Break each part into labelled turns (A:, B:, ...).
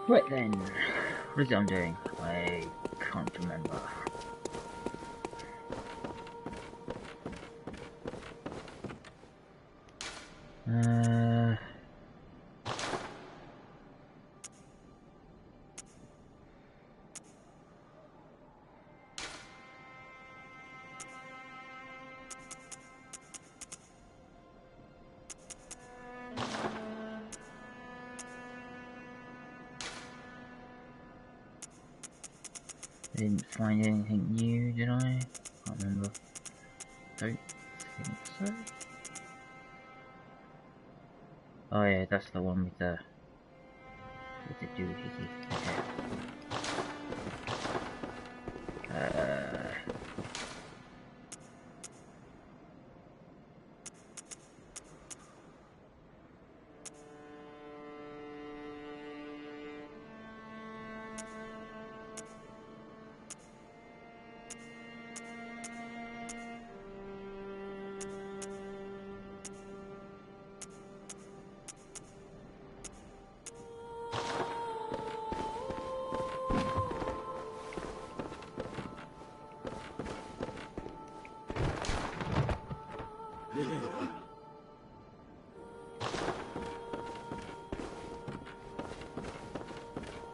A: Right then, what is it I'm doing? I can't remember. I didn't find anything new, did I? Can't remember. Don't think so. Oh yeah, that's the one with the doohickey. Okay.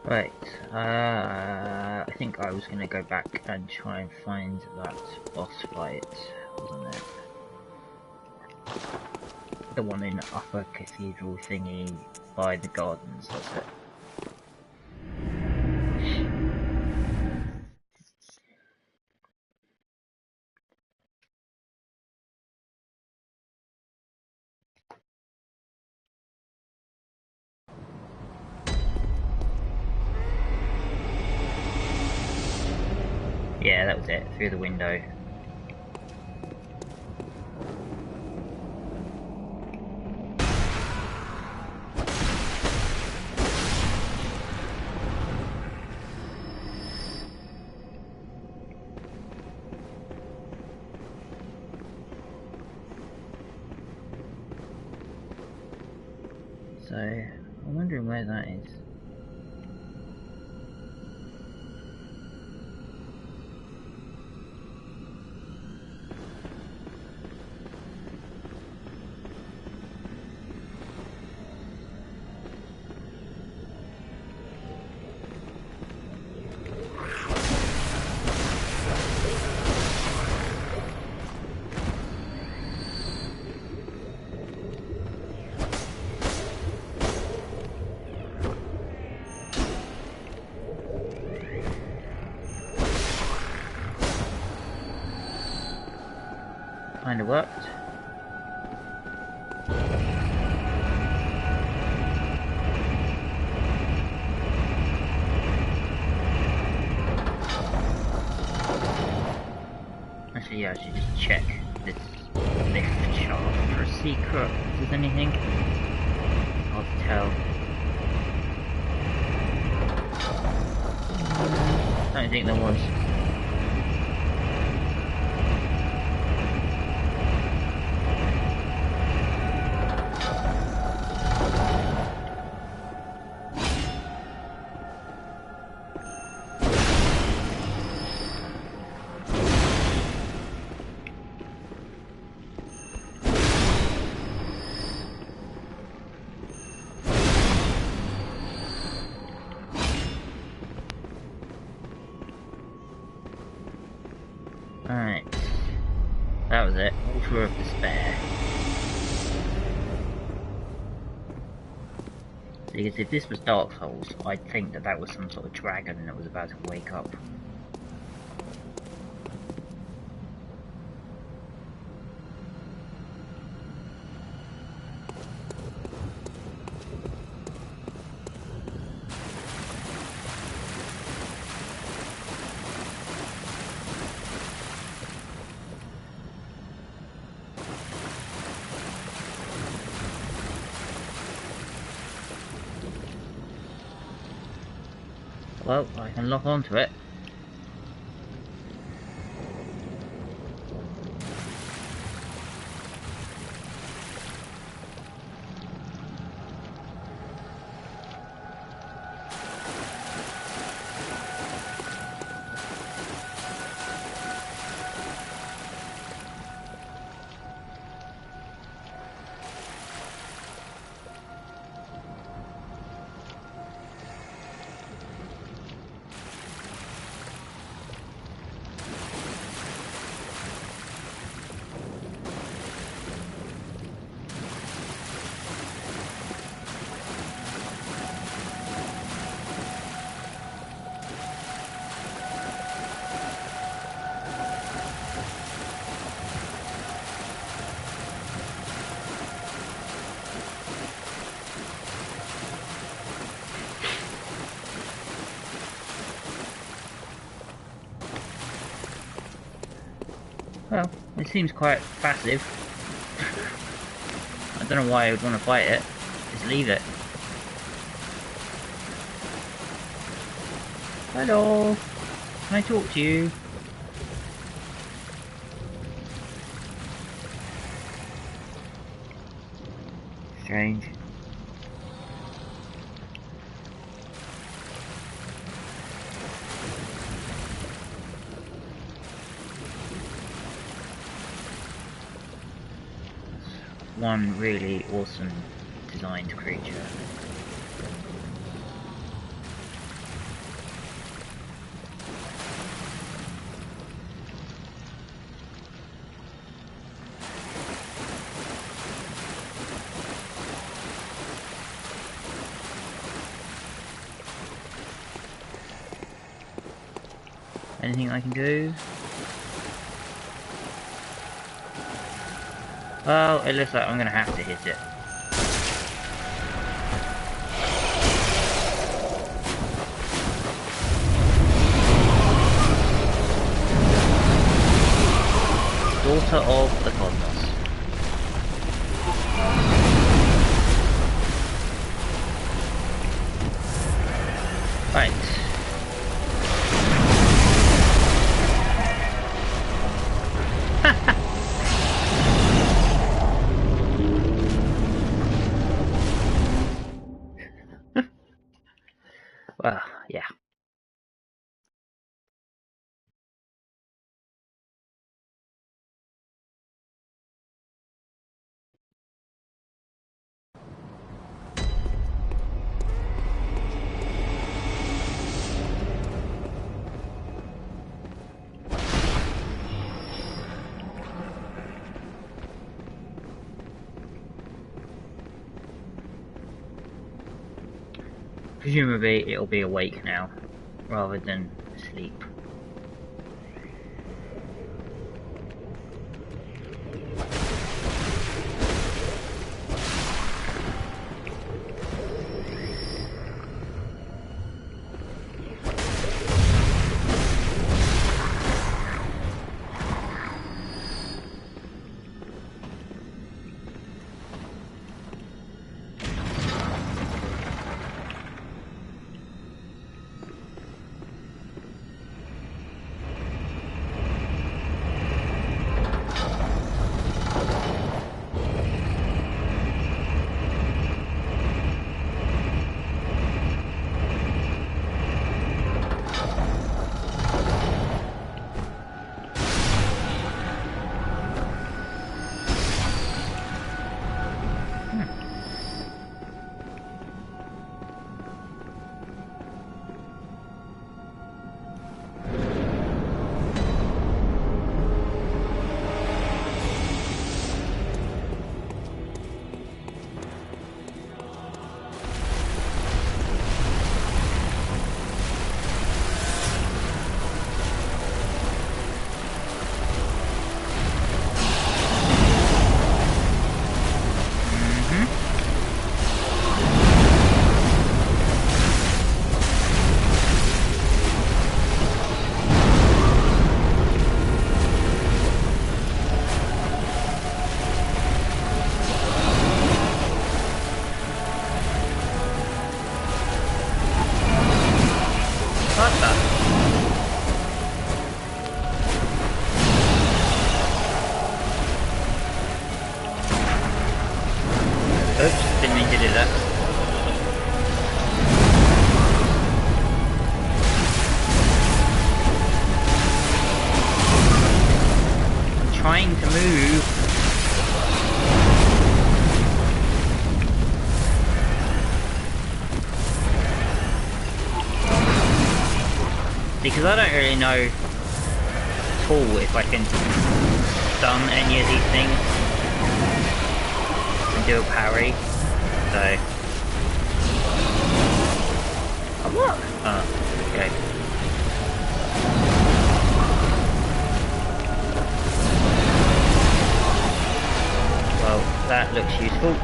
A: Right, I think I was gonna go back and try and find that boss fight, wasn't it? The one in the upper cathedral thingy by the gardens, that's it. Yeah, that was it, through the window. So, I'm wondering where that is. Kinda worked. Actually, yeah, I should just check this lift shaft for a secret, if there's anything. Hard to tell. I don't think there was. Alright. That was it. Altar of Despair. Because if this was Dark Souls, I'd think that that was some sort of dragon that was about to wake up. Well, I can lock onto it. Well, it seems quite passive. I don't know why I would want to fight it. Just leave it. Hello! Can I talk to you? Strange. One really awesome designed creature. Anything I can do? Well, it looks like I'm gonna have to hit it. Daughter of the Cosmos. Right. Well, yeah. Presumably it'll be awake now, rather than asleep. Oops, didn't mean to do that. I'm trying to move. Because I don't really know at all if I can stun any of these things and do a parry, so... Oh, what? Oh, okay. Well, that looks useful.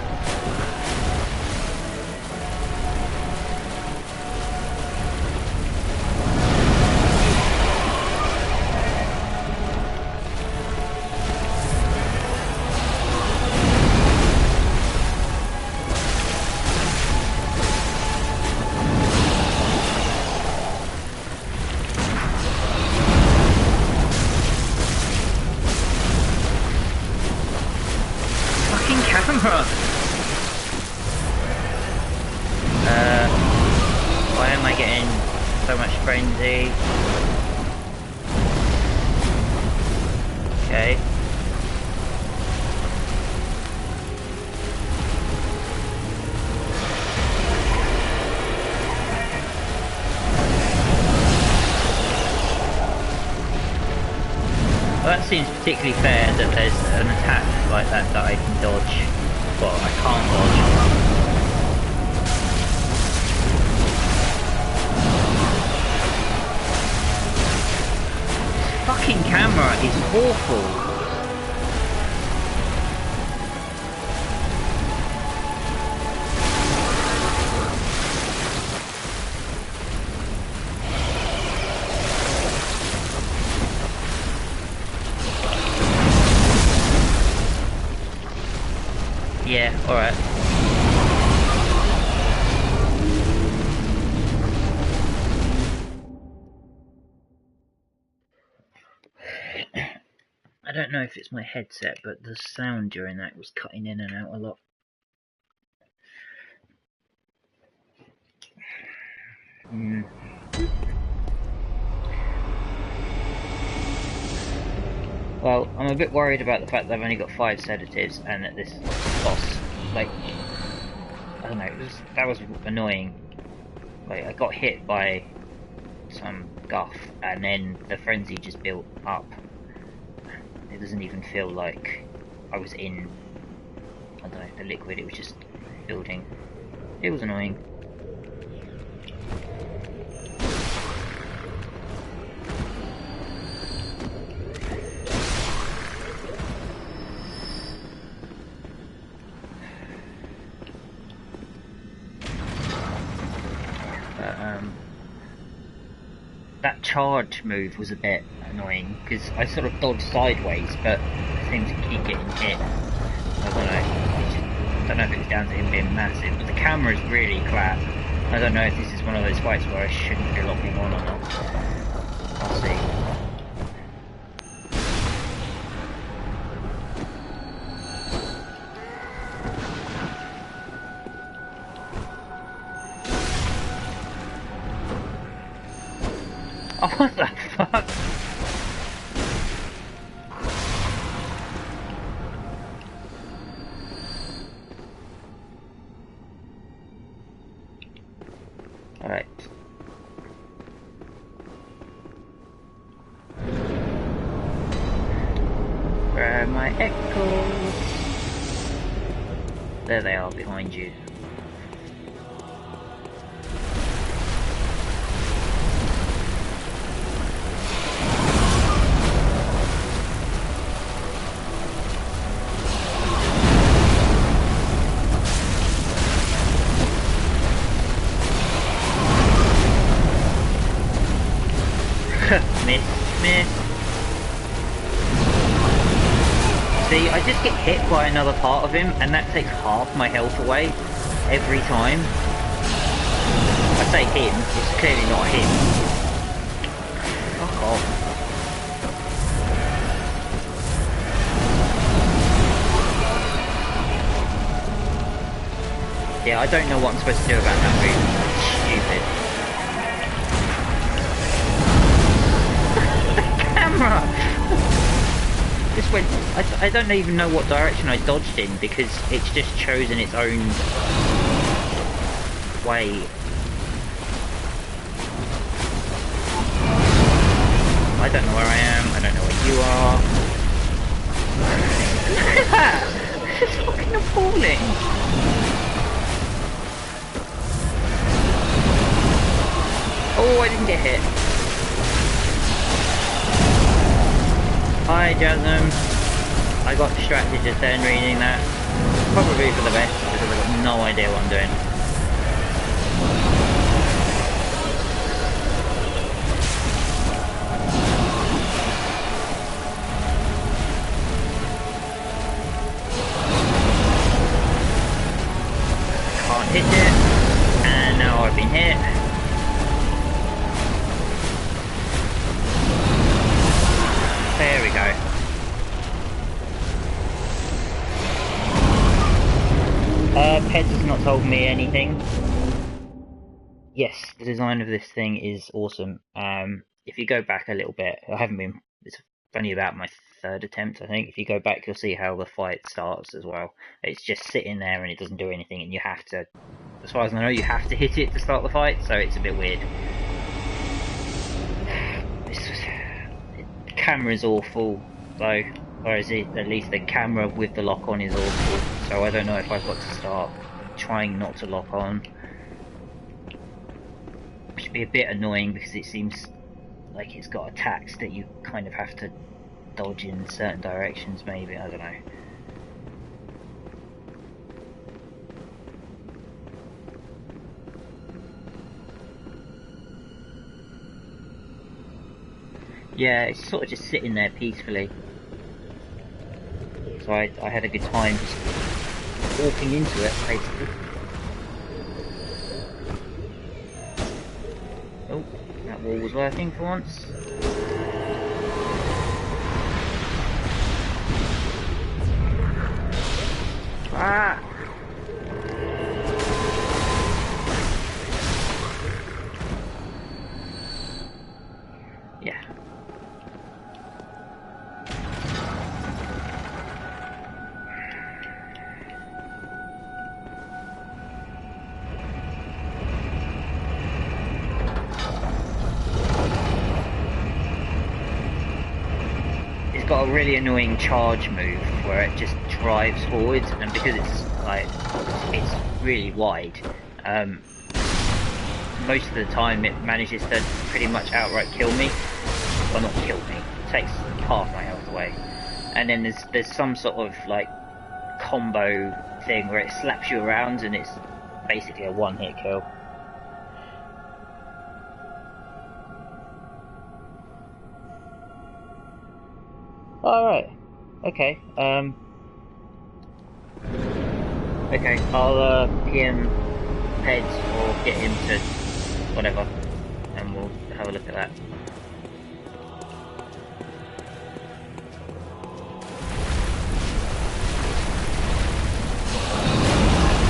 A: camera! Why am I getting so much frenzy? Okay. Well, that seems particularly fair that there's an attack like that that I can dodge. Well, I can't dodge. This fucking camera is awful. Yeah, alright. I don't know if it's my headset, but the sound during that was cutting in and out a lot. Well, I'm a bit worried about the fact that I've only got 5 sedatives and that this boss, like, I don't know, that was annoying. Like, I got hit by some guff and then the frenzy just built up. It doesn't even feel like I was in, I don't know, the liquid, it was just building. It was annoying. That charge move was a bit annoying because I sort of dodged sideways, but I seemed to keep getting hit. I don't know. I don't know if it was down to him being massive, but the camera's really crap. I don't know if this is one of those fights where I shouldn't be locking on or not. I'll see. Oh, what the fuck? Alright. Where are my echoes? There they are, behind you. Miss. See, I just get hit by another part of him, and that takes half my health away every time. I say him, it's clearly not him. Fuck off. Yeah, I don't know what I'm supposed to do about that move. It's stupid. Just went. I don't even know what direction I dodged in because it's just chosen its own way. I don't know where I am. I don't know where you are. Look at that! It's fucking appalling. Oh, I didn't get hit. Hi Jasmine, I got distracted just then reading that. Probably for the best because I've got no idea what I'm doing. Can't hit it, and now I've been hit. There we go. Peds has not told me anything. Yes, the design of this thing is awesome. If you go back a little bit, I haven't been. It's only about my third attempt, I think. If you go back, you'll see how the fight starts as well. It's just sitting there and it doesn't do anything, and you have to, as far as I know, you have to hit it to start the fight. So it's a bit weird. The camera's awful, though. Or is it at least the camera with the lock on is awful? So I don't know if I've got to start trying not to lock on. Which would be a bit annoying because it seems like it's got attacks that you kind of have to dodge in certain directions, maybe. I don't know. Yeah, it's sort of just sitting there peacefully. So I had a good time just walking into it, basically. Oh, that wall was working for once. Ah! Yeah. Got a really annoying charge move where it just drives forwards, and because it's really wide, most of the time it manages to pretty much outright kill me. Well, not kill me, it takes half my health away. And then there's some sort of like combo thing where it slaps you around and it's basically a one-hit kill. Alright. Okay. Okay, I'll PM Peds or get him to whatever, and we'll have a look at that.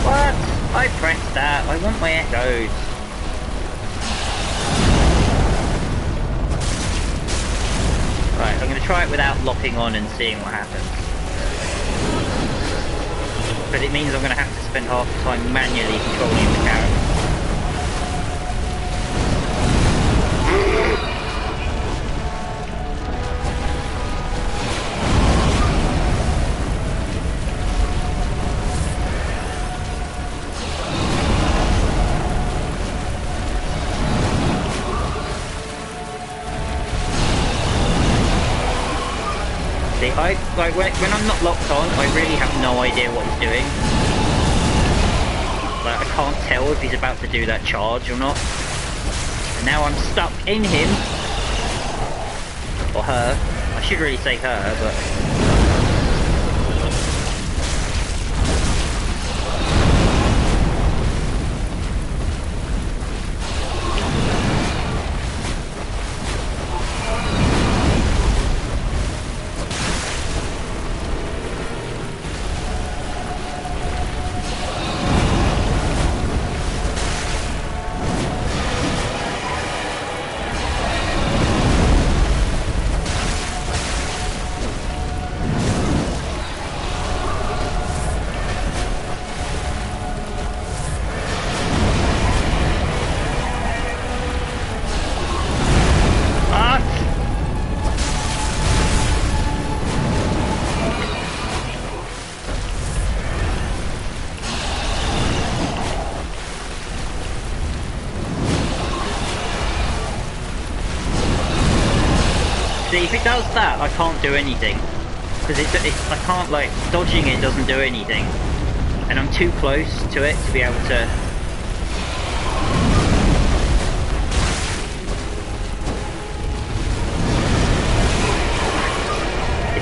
A: What? I pressed that. I want my echoes. Right, I'm going to try it without locking on and seeing what happens. But it means I'm going to have to spend half the time manually controlling the character. When I'm not locked on, I really have no idea what he's doing. Like, I can't tell if he's about to do that charge or not. And now I'm stuck in him. Or her. I should really say her, but... If it does that, I can't do anything. Because I can't, like, dodging it doesn't do anything. And I'm too close to it to be able to...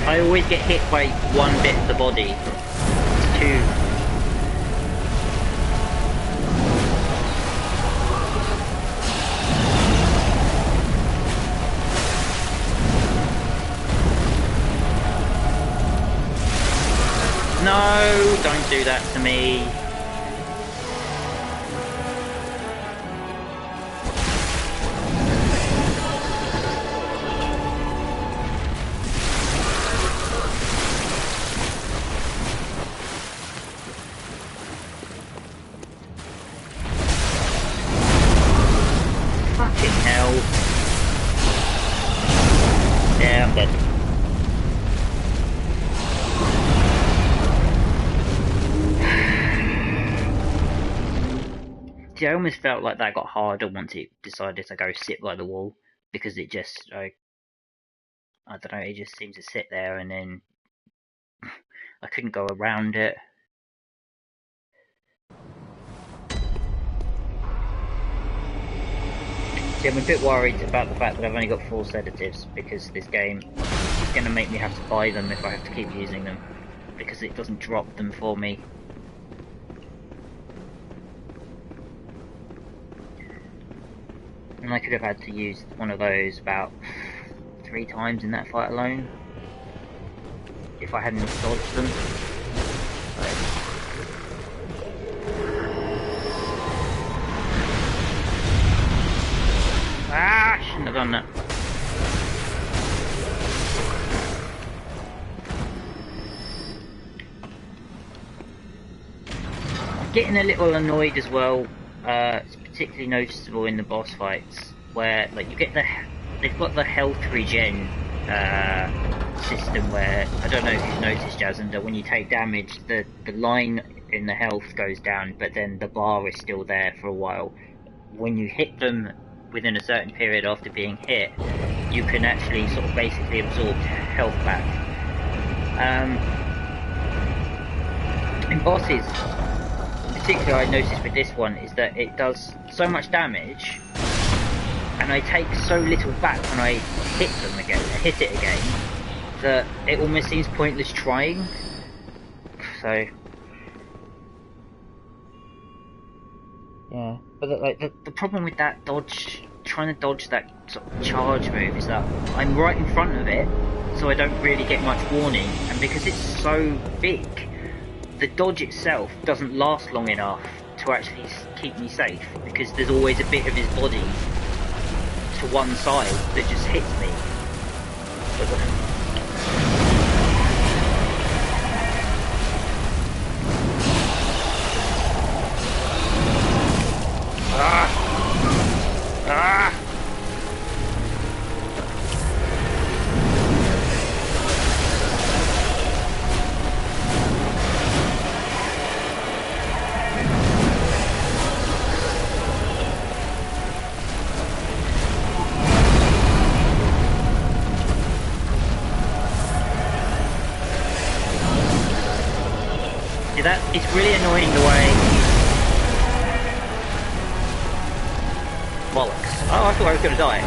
A: I always get hit by one bit of the body. It's too... No, don't do that to me. See, I almost felt like that got harder once it decided to go sit by the wall, because it just, I don't know, it just seemed to sit there, and then I couldn't go around it. See, I'm a bit worried about the fact that I've only got 4 sedatives, because this game is going to make me have to buy them if I have to keep using them, because it doesn't drop them for me. And I could have had to use one of those about 3 times in that fight alone, if I hadn't dodged them. Ah, shouldn't have done that. I'm getting a little annoyed as well. It's particularly noticeable in the boss fights, where like you get they've got the health regen system where, I don't know if you've noticed, Jacinda, when you take damage, the line in the health goes down, but then the bar is still there for a while. When you hit them within a certain period after being hit, you can actually sort of basically absorb health back. In bosses, particularly I noticed with this one, is that it does so much damage, and I take so little back when I hit it again, that it almost seems pointless trying. So yeah, but the problem with that trying to dodge that sort of charge move, is that I'm right in front of it, so I don't really get much warning, and because it's so big, the dodge itself doesn't last long enough to actually keep me safe, because there's always a bit of his body to one side that just hits me. It's really annoying the way... Bollocks. Oh, I thought I was going to die.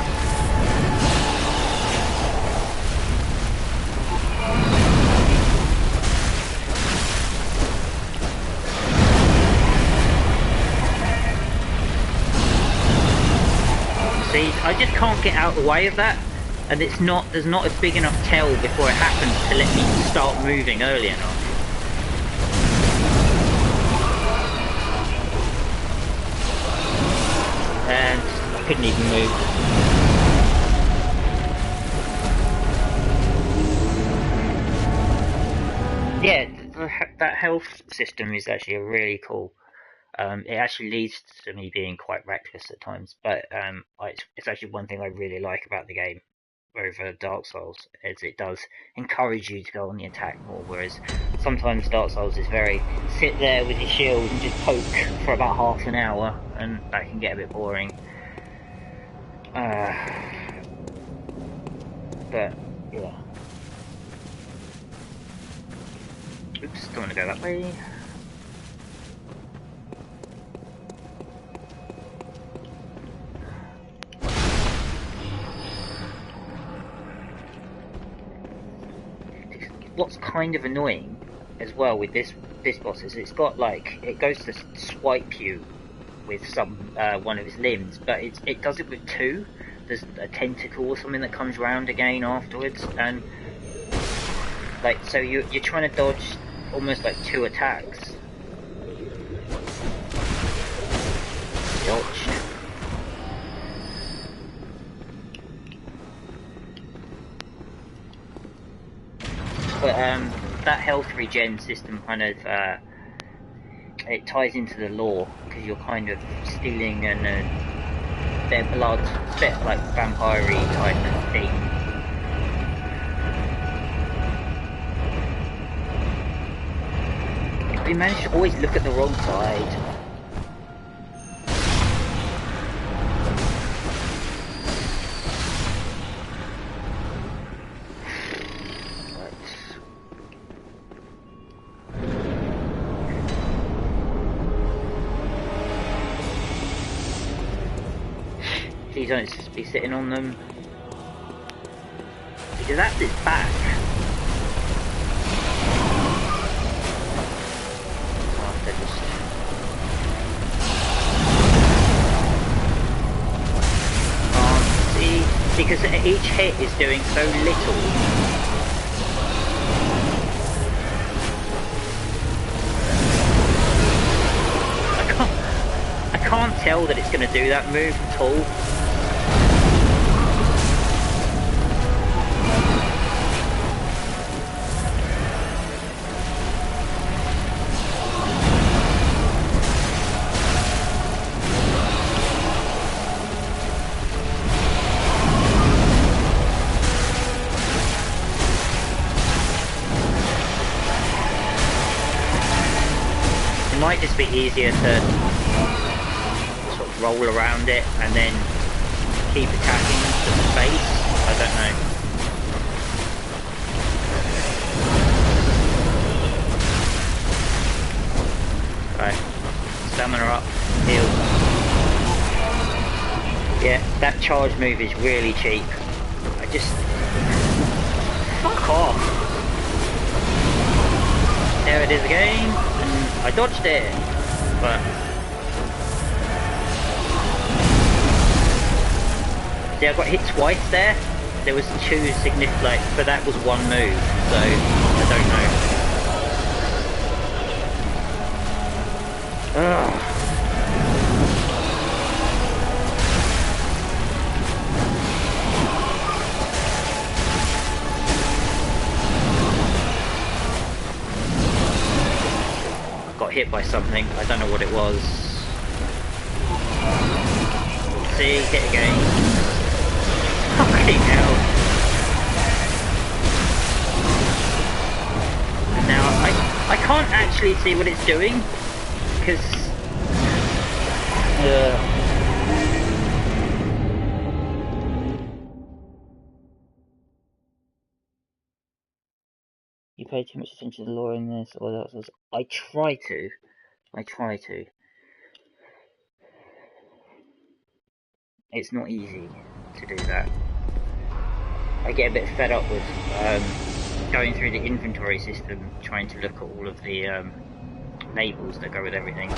A: See, I just can't get out of the way of that, and there's not a big enough tail before it happens to let me start moving early enough. And I couldn't even move. Yeah, that health system is actually really cool. It actually leads to me being quite reckless at times, but it's actually one thing I really like about the game over Dark Souls, is it does encourage you to go on the attack more, whereas sometimes Dark Souls is very sit there with your shield and just poke for about half an hour, and that can get a bit boring. But yeah. Oops, don't want to go that way. What's kind of annoying as well with this boss is it's got like, it goes to swipe you with one of his limbs, but it does it with 2. There's a tentacle or something that comes round again afterwards, and like, so you're trying to dodge almost like 2 attacks. Dodged. But that health regen system kind of it ties into the lore, because you're kind of stealing their blood. It's a bit like vampire-y type thing. We managed to always look at the wrong side. Please don't just be sitting on them. Because that's its back. Oh, they're just... see, because each hit is doing so little. I can't tell that it's going to do that move at all. It might just be easier to sort of roll around it and then keep attacking to the face. I don't know. Right, stamina up, heal. Yeah, that charge move is really cheap. I just... fuck off! There it is again. I dodged it, but see, I got hit twice there. There was two significant, but that was one move, so I don't know. Ugh. Hit by something, I don't know what it was. See, hit again. Fucking hell. And now I can't actually see what it's doing because you pay too much attention to the lore in this, or that was... I try to. It's not easy to do that. I get a bit fed up with going through the inventory system, trying to look at all of the labels that go with everything.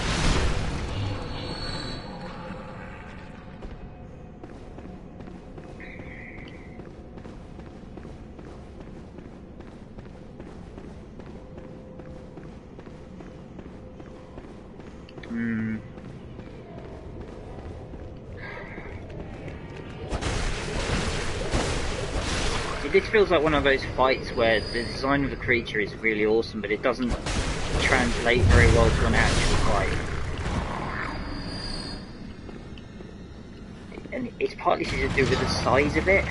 A: This feels like one of those fights where the design of the creature is really awesome, but it doesn't translate very well to an actual fight. And it's partly to do with the size of it.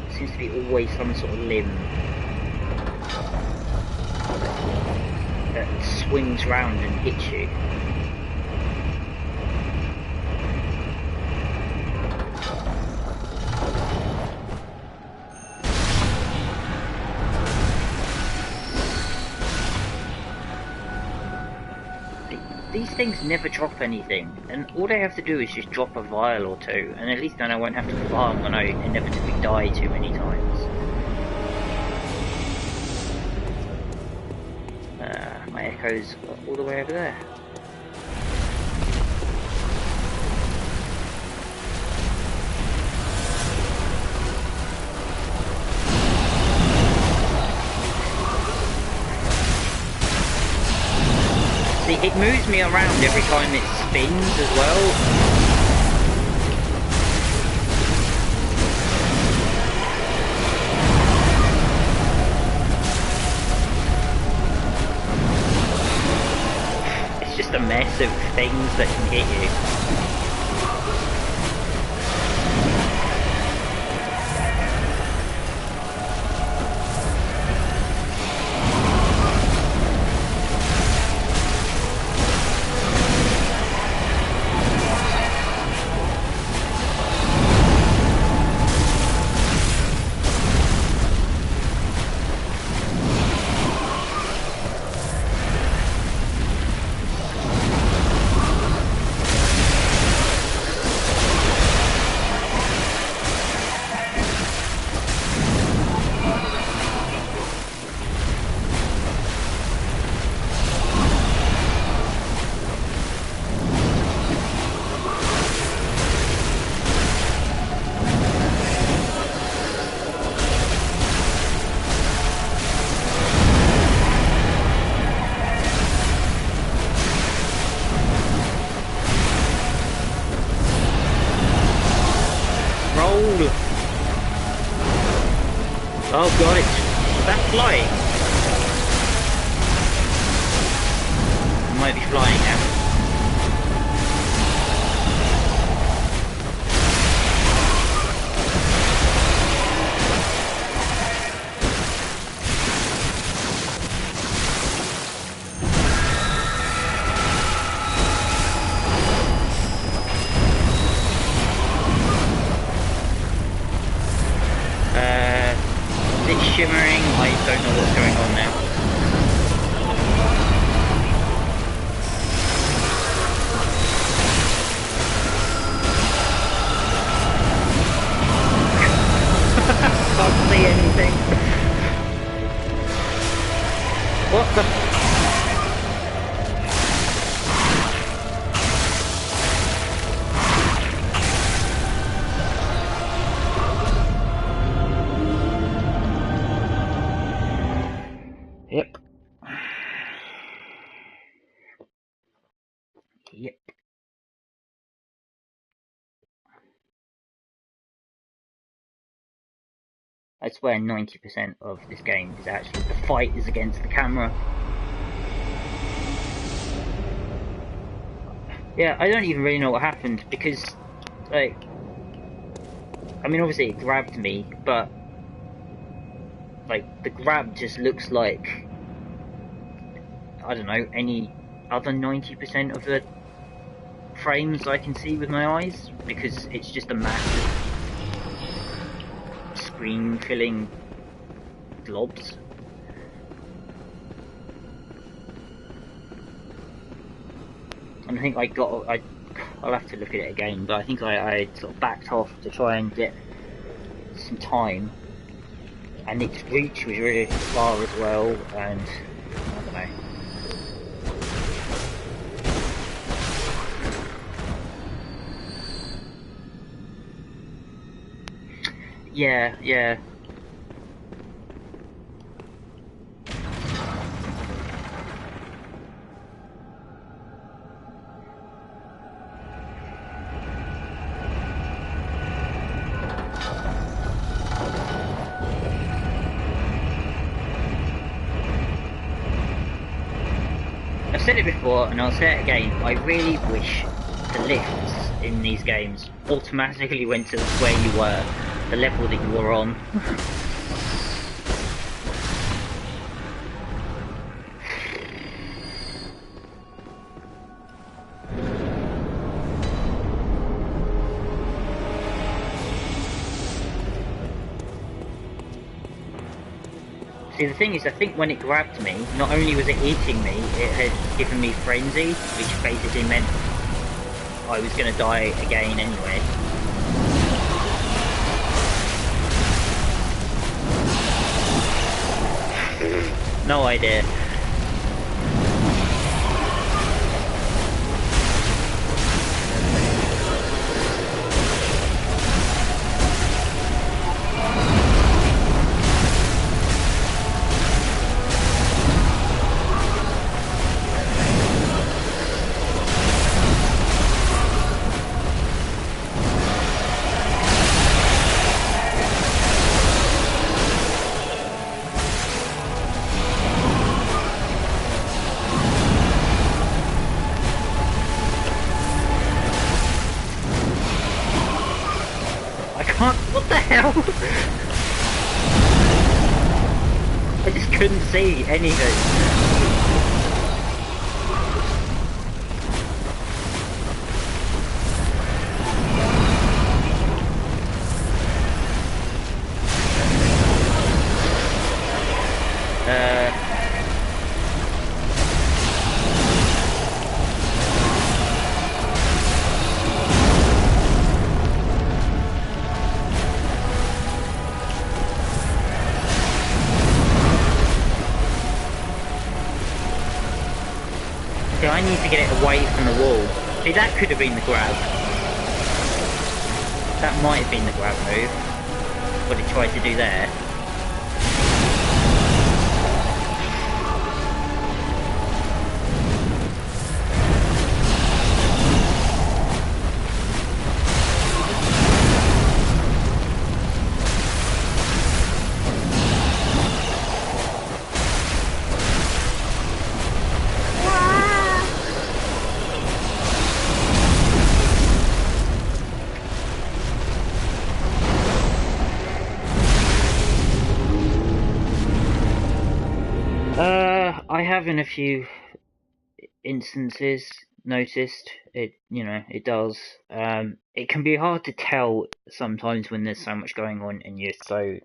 A: It seems to be always some sort of limb that swings round and hits you. These things never drop anything, and all they have to do is just drop a vial or two, and at least then I won't have to farm when I inevitably die too many times. My echo's all the way over there. See, it moves me around every time it spins as well. It's just a mess of things that can hit you. Oh god, is that flying? It might be flying now. Shimmering, I don't know what's going on now. Can't see anything. What the? Yep. Yep. I swear 90% of this game is actually the fight is against the camera. Yeah, I don't even really know what happened because, like, I mean, obviously it grabbed me, but, like, the grab just looks like, I don't know, any other 90% of the frames I can see with my eyes, because it's just a massive screen filling globs. And I think I'll have to look at it again, but I think I sort of backed off to try and get some time, and its reach was really far as well, and I don't know. Yeah. I've said it before and I'll say it again, I really wish the lifts in these games automatically went to where you were, the level that you were on. See, the thing is, I think when it grabbed me, not only was it eating me, it had given me frenzy, which basically meant I was going to die again anyway. No idea. What the hell? I just couldn't see anything. I need to get it away from the wall. See, that could have been the grab. That might have been the grab move. What it tried to do there. I have in a few instances noticed it. It does. It can be hard to tell sometimes when there's so much going on and you're so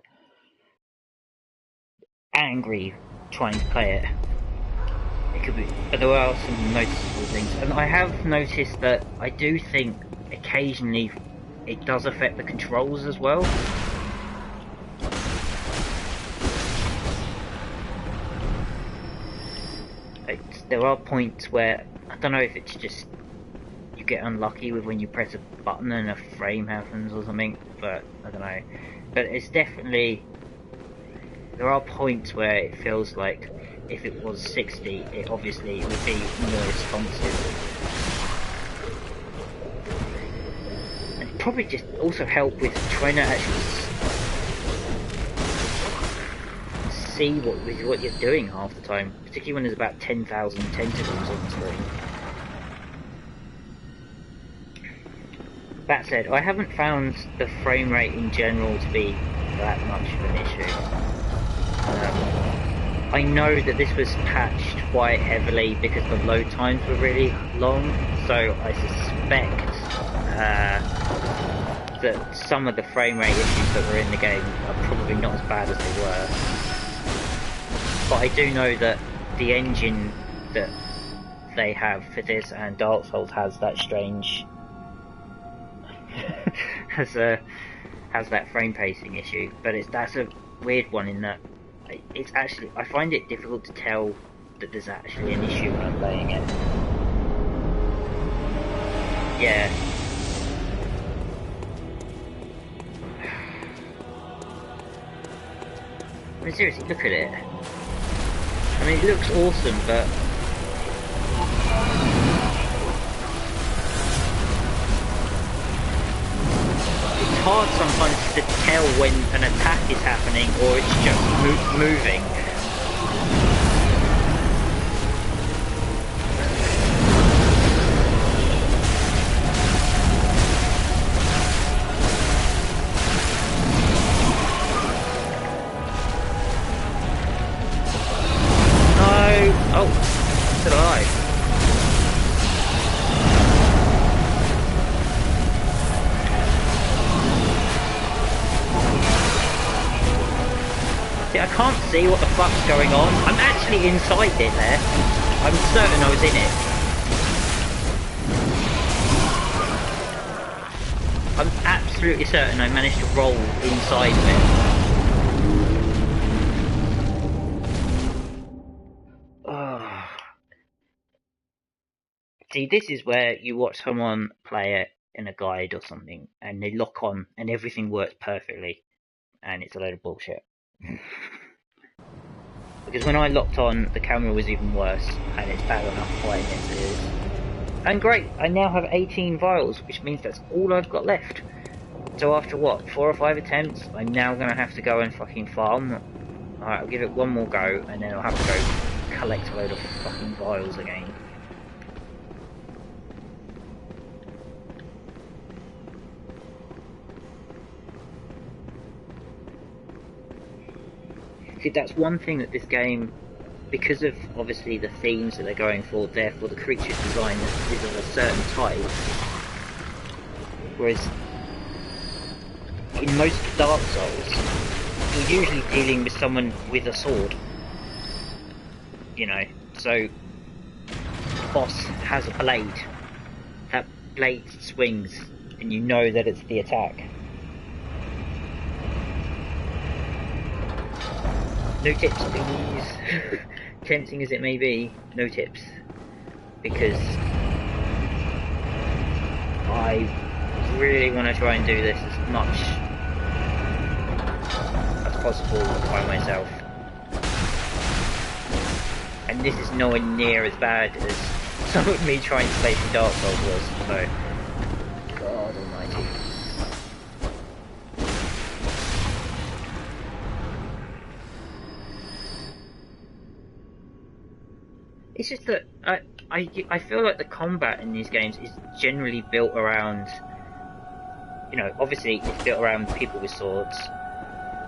A: angry trying to play it. It could be, but there are some noticeable things, and I have noticed that I do think occasionally it does affect the controls as well. There are points where I don't know if it's just you get unlucky with when you press a button and a frame happens or something, but I don't know. But it's definitely, there are points where it feels like if it was 60, it obviously would be more responsive. And it probably just also help with trying to actually see what you're doing half the time, particularly when there's about 10,000 tentacles on the screen. That said, I haven't found the frame rate in general to be that much of an issue. I know that this was patched quite heavily because the load times were really long, so I suspect that some of the frame rate issues that were in the game are probably not as bad as they were. But I do know that the engine that they have for this and Dark Souls has that strange has that frame pacing issue, but that's a weird one in that it's actually, I find it difficult to tell that there's actually an issue when I'm playing it. Yeah. I mean, seriously, look at it. I mean, it looks awesome, but it's hard sometimes to tell when an attack is happening or it's just moving. Oh, still alive. See, I can't see what the fuck's going on. I'm actually inside it there. I'm certain I was in it. I'm absolutely certain I managed to roll inside of it. See, this is where you watch someone play it in a guide or something, and they lock on, and everything works perfectly, and it's a load of bullshit. Because when I locked on, the camera was even worse, and it's bad enough playing it as it is. And great, I now have 18 vials, which means that's all I've got left. So after what, 4 or 5 attempts, I'm now going to have to go and fucking farm. Alright, I'll give it one more go, and then I'll have to go collect a load of fucking vials again. See, that's one thing that this game, because of obviously the themes that they're going for, therefore the creature's design is of a certain type. Whereas in most Dark Souls, you're usually dealing with someone with a sword. So the boss has a blade. That blade swings, and you know that it's the attack. No tips, please. Tempting as it may be, no tips. Because I really want to try and do this as much as possible by myself. And this is nowhere near as bad as some of me trying to play through Dark Souls was, so God almighty. It's just that I feel like the combat in these games is generally built around, obviously it's built around people with swords.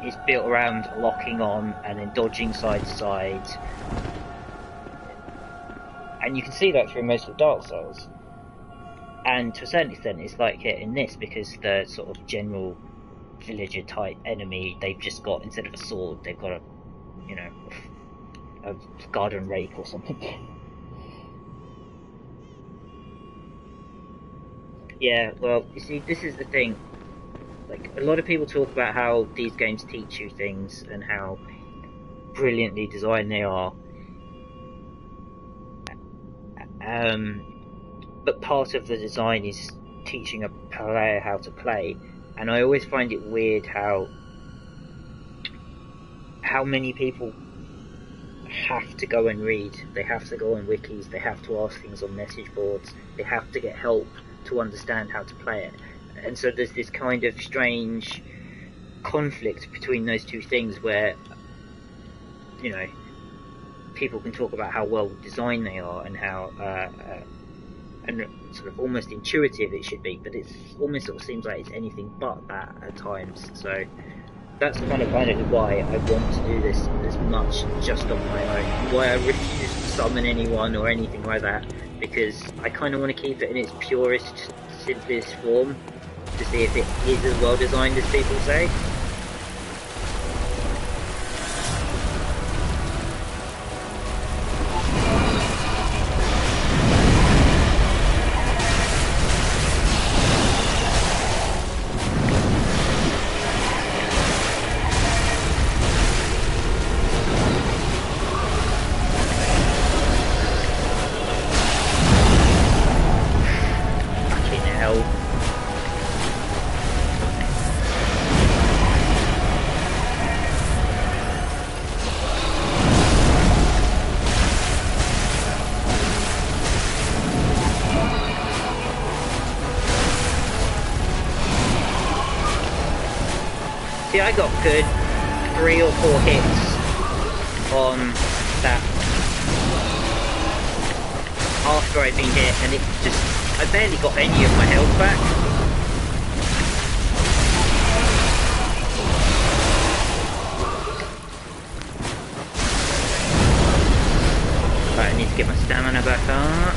A: It's built around locking on and then dodging side to side. And you can see that through most of Dark Souls. And to a certain extent, it's like it in this, because the sort of general villager type enemy, they've just got, instead of a sword, they've got a, you know, a garden rake or something. Yeah, well, you see, this is the thing. Like, a lot of people talk about how these games teach you things and how brilliantly designed they are. But part of the design is teaching a player how to play. And I always find it weird how many people have to go and read. They have to go on wikis, they have to ask things on message boards, they have to get help to understand how to play it. And so there's this kind of strange conflict between those two things where, you know, people can talk about how well designed they are and how and sort of almost intuitive it should be, but it's almost sort of seems like it's anything but that at times. So that's kind of why I want to do this as much just on my own. Why I refuse to summon anyone or anything like that, because I kind of want to keep it in its purest, simplest form to see if it is as well designed as people say. See, I got good 3 or 4 hits on that after I'd been hit, and it just, I barely got any of my health back. Right, I need to get my stamina back up.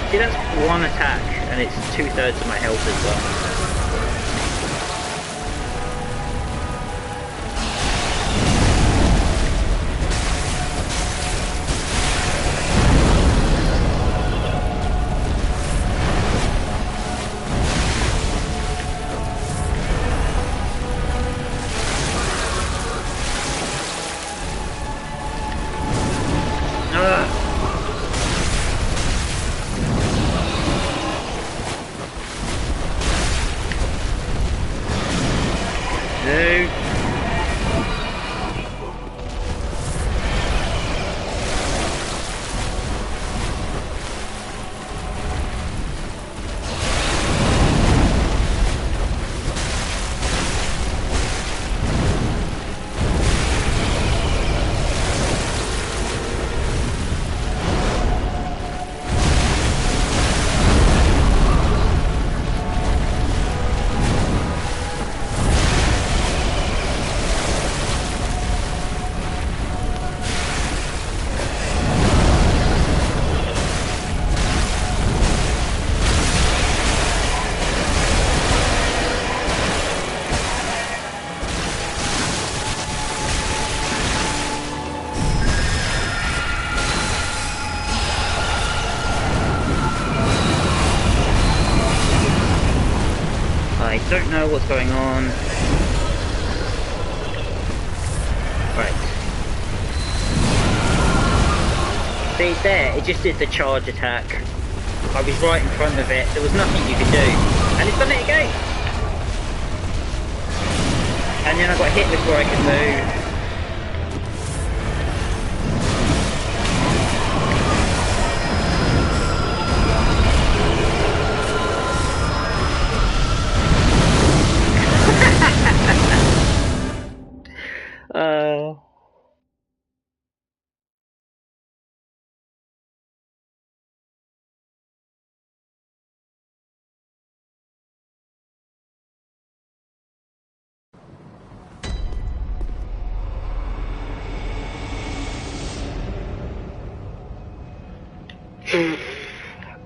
A: See, that's one attack, and it's 2/3 of my health as well. I don't know what's going on. Right. See, there, it just did the charge attack. I was right in front of it, there was nothing you could do. And it's done it again! And then I got hit before I could move.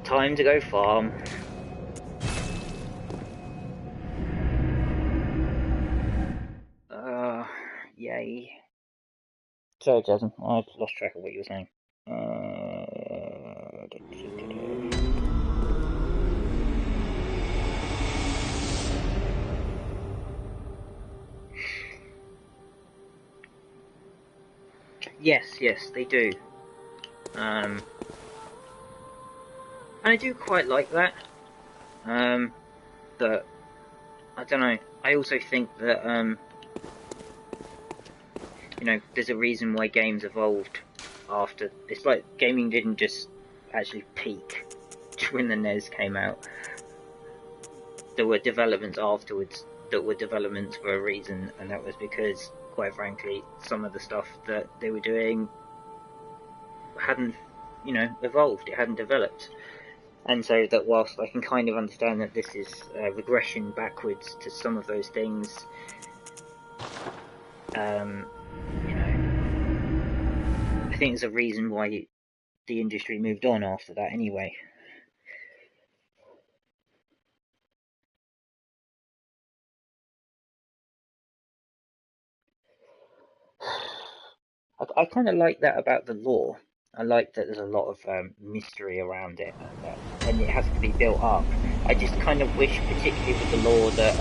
A: Time to go farm. Yay. Sorry, Jasmine, I've lost track of what you were saying. Yes, they do. And I do quite like that. But I don't know. I also think that you know, there's a reason why games evolved after. It's like gaming didn't just actually peak when the NES came out. There were developments afterwards that were developments for a reason, and that was because, quite frankly, some of the stuff that they were doing hadn't, you know, evolved. It hadn't developed. And so that whilst I can kind of understand that this is a regression backwards to some of those things, you know, I think there's a reason why the industry moved on after that anyway. I kind of like that about the lore. I like that there's a lot of mystery around it, and it has to be built up. I just kind of wish, particularly with the lore that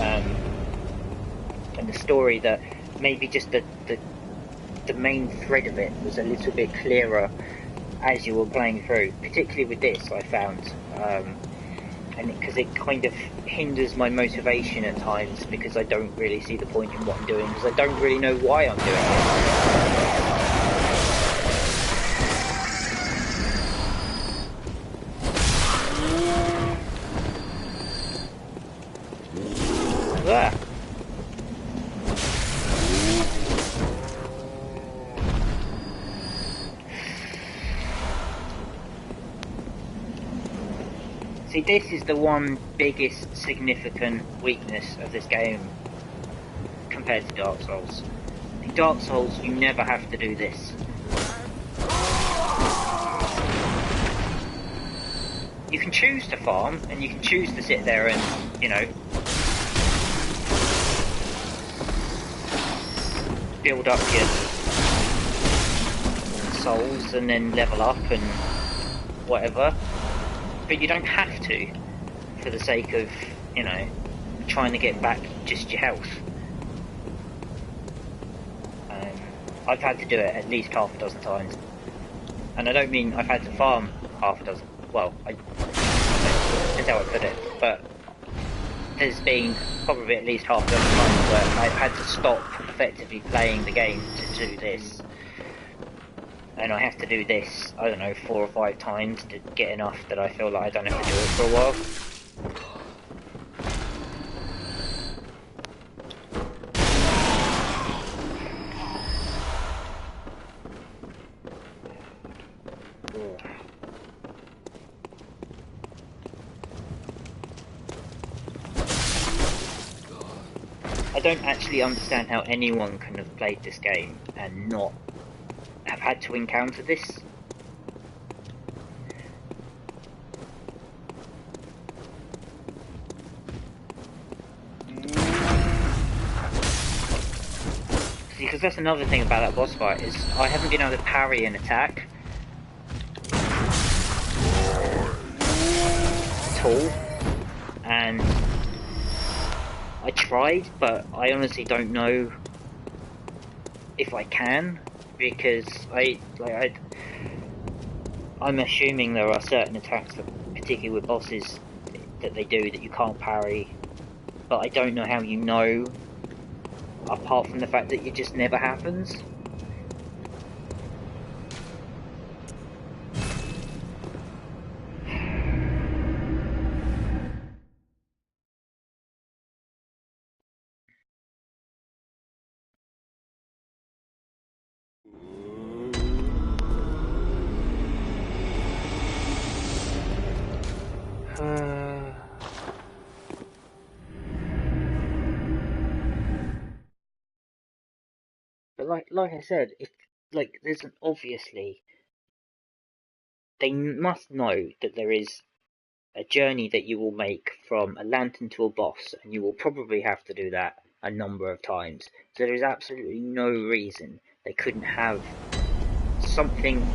A: and the story, that maybe just the main thread of it was a little bit clearer as you were playing through. Particularly with this, I found, and because it kind of hinders my motivation at times because I don't really see the point in what I'm doing because I don't really know why I'm doing it. There. See, this is the one biggest significant weakness of this game compared to Dark Souls. In Dark Souls, you never have to do this. You can choose to farm, and you can choose to sit there and, you know, build up your souls and then level up and whatever. But you don't have to, for the sake of, you know, trying to get back just your health. I've had to do it at least half a dozen times. And I don't mean I've had to farm half a dozen. Well, that's how I put it. But there's been probably at least half a dozen times where I've had to stop effectively playing the game to do this. And I have to do this, I don't know, 4 or 5 times to get enough that I feel like I don't have to do it for a while. I don't actually understand how anyone can have played this game and not have had to encounter this. Because that's another thing about that boss fight, is I haven't been able to parry an attack at all, and I tried, but I honestly don't know if I can, because I'm assuming there are certain attacks, particularly with bosses, that they do that you can't parry, but I don't know how you know, apart from the fact that it just never happens. But like I said, if like there's obviously they must know that there is a journey that you will make from a lantern to a boss, and you will probably have to do that a number of times. So there is absolutely no reason they couldn't have something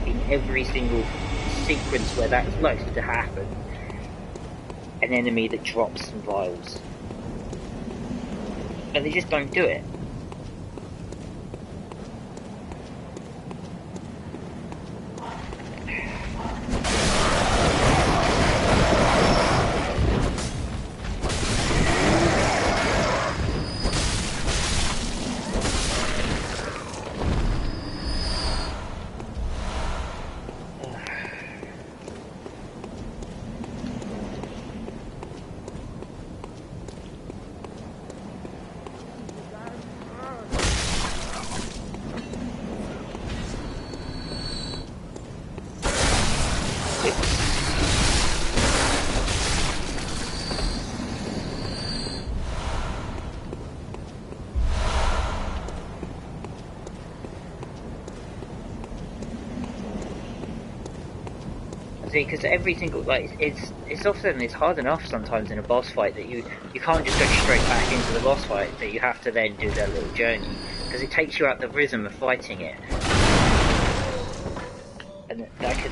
A: in every single sequence where that's likely to happen. An enemy that drops some vials. But they just don't do it. Because every single, like, it's often, it's hard enough sometimes in a boss fight that you can't just go straight back into the boss fight, that you have to then do that little journey, because it takes you out the rhythm of fighting it. And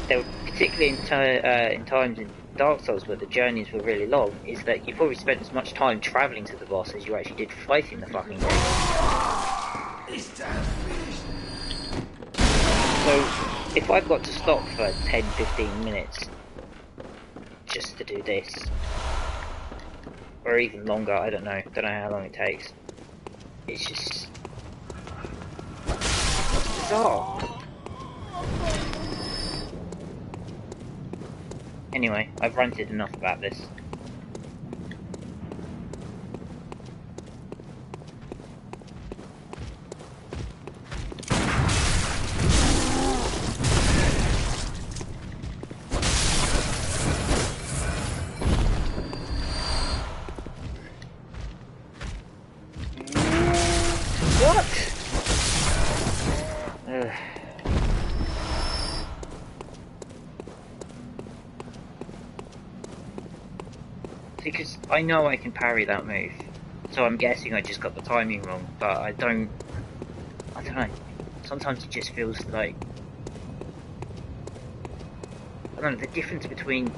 A: there were, particularly in times in Dark Souls where the journeys were really long, is that you probably spent as much time travelling to the boss as you actually did fighting the fucking game. So, if I've got to stop for 10-15 minutes just to do this, or even longer, I don't know how long it takes, it's just bizarre. Anyway, I've ranted enough about this. Because I know I can parry that move, so I'm guessing I just got the timing wrong, but I don't know, sometimes it just feels like, I don't know, the difference between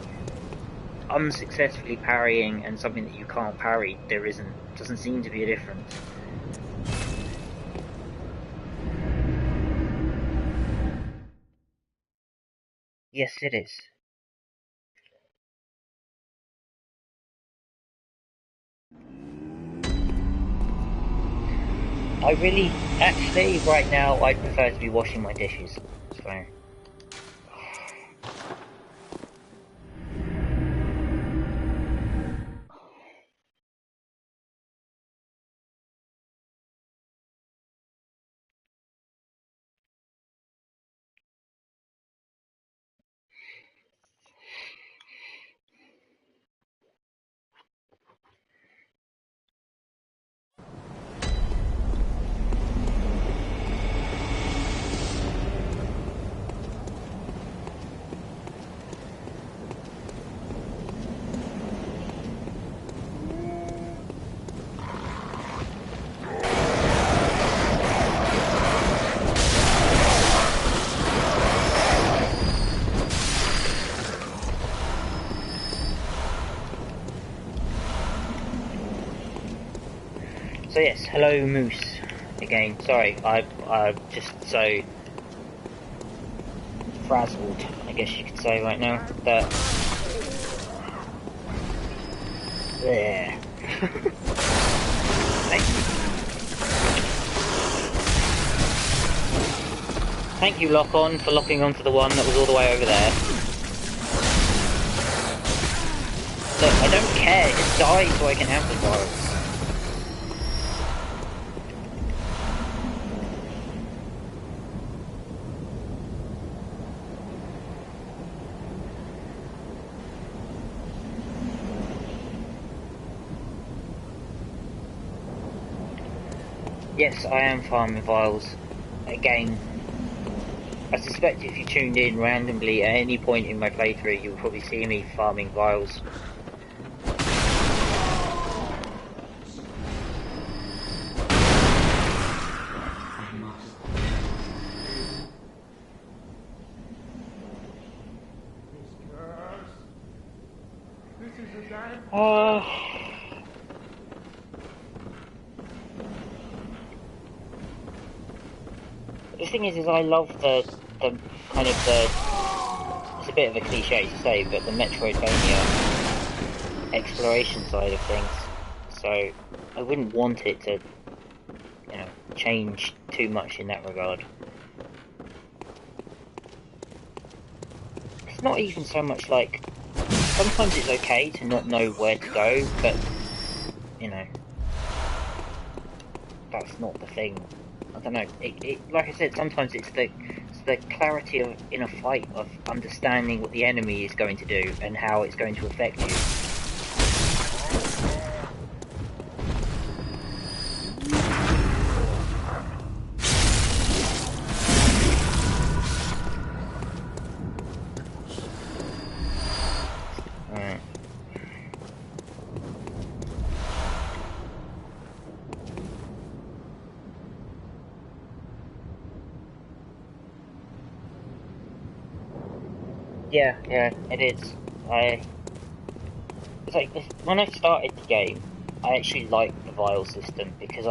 A: unsuccessfully parrying and something that you can't parry, doesn't seem to be a difference. Yes, it is. I really, actually, right now, I prefer to be washing my dishes, so... So yes, hello Moose, again, sorry, I'm just so frazzled, I guess you could say right now, that... There. Thank you, Lock On, for locking onto the one that was all the way over there. Look, I don't care, just die so I can have the vials. Yes, I am farming vials. Again, I suspect if you tuned in randomly at any point in my playthrough, you'll probably see me farming vials. The thing is I love the kind of the, it's a bit of a cliche to say, but the Metroidvania exploration side of things. So I wouldn't want it to, you know, change too much in that regard. It's not even so much like, sometimes it's okay to not know where to go, but, you know, that's not the thing. I don't know. Like I said, sometimes it's the clarity of in a fight of understanding what the enemy is going to do and how it's going to affect you. Yeah, it is. It's like when I started the game, I actually liked the vial system because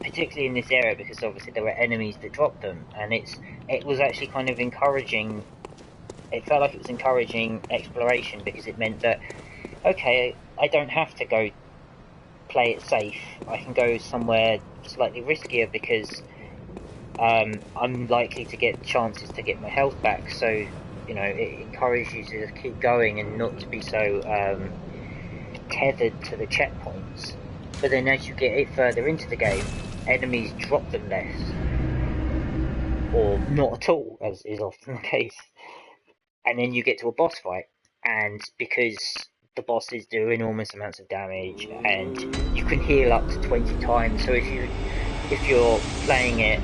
A: particularly in this area, because obviously there were enemies that dropped them, and it was actually kind of encouraging. It felt like it was encouraging exploration because it meant that, okay, I don't have to go play it safe. I can go somewhere slightly riskier because I'm likely to get chances to get my health back. So, you know, it encourages you to just keep going and not to be so tethered to the checkpoints. But then as you get it further into the game, enemies drop them less. Or not at all, as is often the case. And then you get to a boss fight, and because the bosses do enormous amounts of damage, and you can heal up to 20 times, so if you're playing it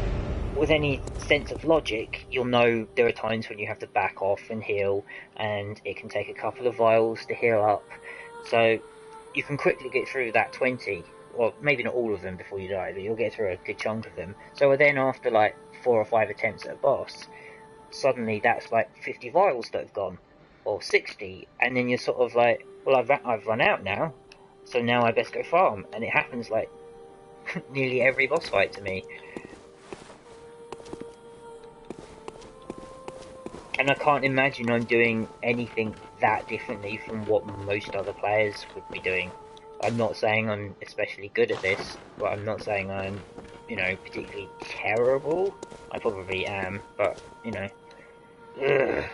A: with any sense of logic, you'll know there are times when you have to back off and heal, and it can take a couple of vials to heal up. So you can quickly get through that 20, or maybe not all of them before you die, but you'll get through a good chunk of them. So then after like 4 or 5 attempts at a boss, suddenly that's like 50 vials that have gone, or 60, and then you're sort of like, well, I've run out now, so now I best go farm. And it happens like nearly every boss fight to me. And I can't imagine I'm doing anything that differently from what most other players would be doing. I'm not saying I'm especially good at this, but I'm not saying I'm, you know, particularly terrible. I probably am, but, you know. Ugh.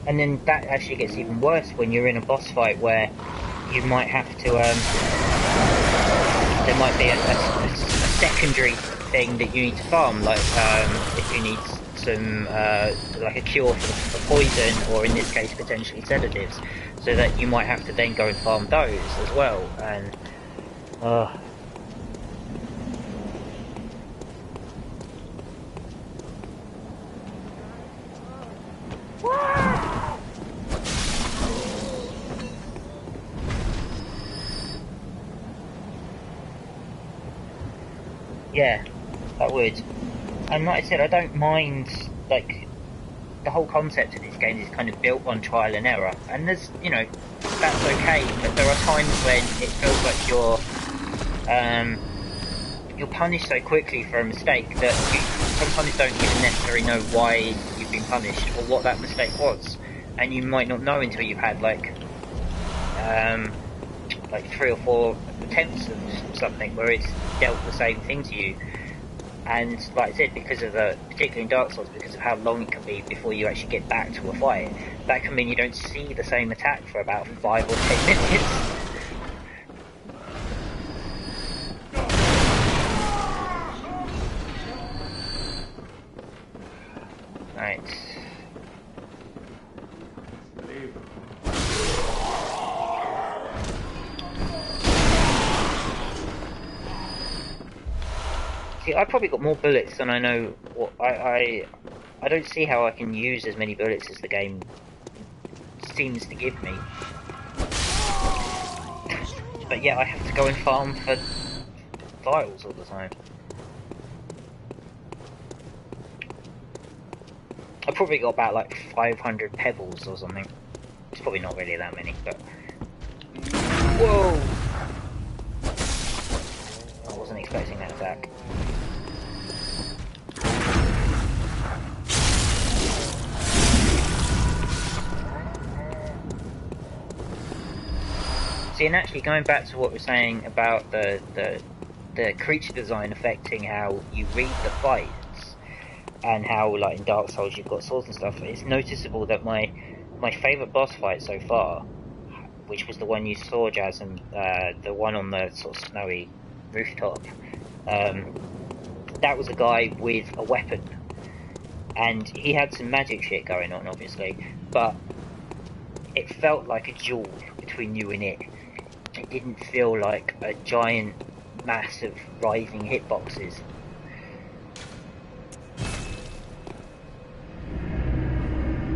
A: And then that actually gets even worse when you're in a boss fight where you might have to, there might be a secondary thing that you need to farm, like if you need some, like a cure for poison, or in this case potentially sedatives, so that you might have to then go and farm those as well, and yeah, that would. And like I said, I don't mind, like, the whole concept of this game is kind of built on trial and error, and there's, you know, that's okay, but there are times when it feels like you're punished so quickly for a mistake that you sometimes don't even necessarily know why you've been punished or what that mistake was, and you might not know until you've had like like 3 or 4 attempts of something where it's dealt the same thing to you. And like I said, because of particularly in Dark Souls, because of how long it can be before you actually get back to a fight, that can mean you don't see the same attack for about 5 or 10 minutes. Right. See, I probably got more bullets than I know what I don't see how I can use as many bullets as the game seems to give me. But yeah, I have to go and farm for vials all the time. I probably got about like 500 pebbles or something. It's probably not really that many, but... Whoa! I wasn't expecting that attack. See, and actually going back to what we're saying about the creature design affecting how you read the fights, and how, like, in Dark Souls you've got swords and stuff, it's noticeable that my favourite boss fight so far, which was the one you saw, Jazz, and the one on the sort of snowy rooftop, that was a guy with a weapon. And he had some magic shit going on, obviously, but it felt like a duel between you and it. It didn't feel like a giant mass of writhing hitboxes.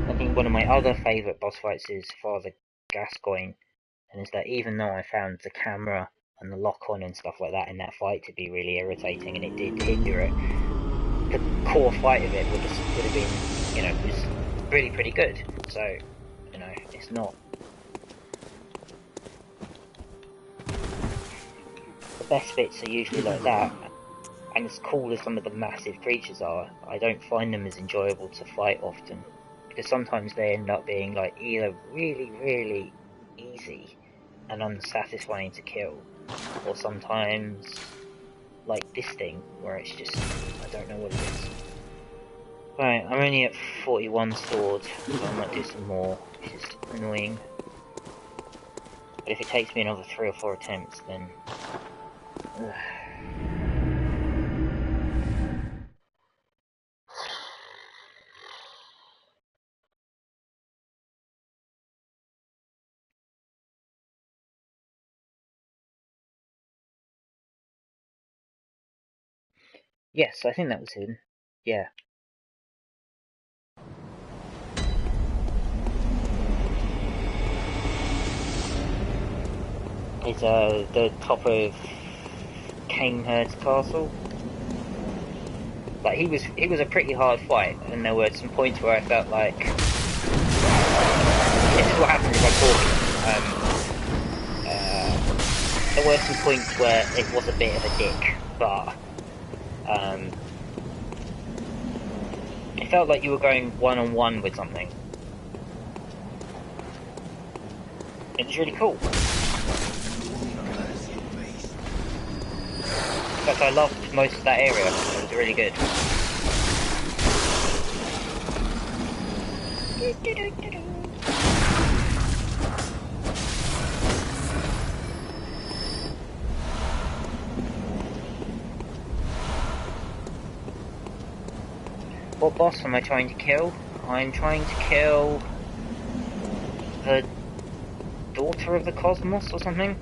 A: I think one of my other favourite boss fights is Father Gascoigne, and is that even though I found the camera and the lock-on and stuff like that in that fight to be really irritating, and it did hinder it, the core fight of it would have been, you know, was really pretty good. So, you know, it's not... The best bits are usually like that, and as cool as some of the massive creatures are, I don't find them as enjoyable to fight often. Because sometimes they end up being like either really, really easy and unsatisfying to kill, or sometimes like this thing where it's just, I don't know what it is. Right, I'm only at 41 swords, so I might do some more, which is annoying. But if it takes me another 3 or 4 attempts, then... Ugh. Yes, I think that was him. Yeah. It's the top of Canehurst Castle. Like, he was a pretty hard fight, and there were some points where I felt like this is what happens if I'm talking. There were some points where it was a bit of a dick, but it felt like you were going one-on-one with something. It was really cool. In fact, I loved most of that area. It was really good. What boss am I trying to kill? I'm trying to kill the daughter of the cosmos or something?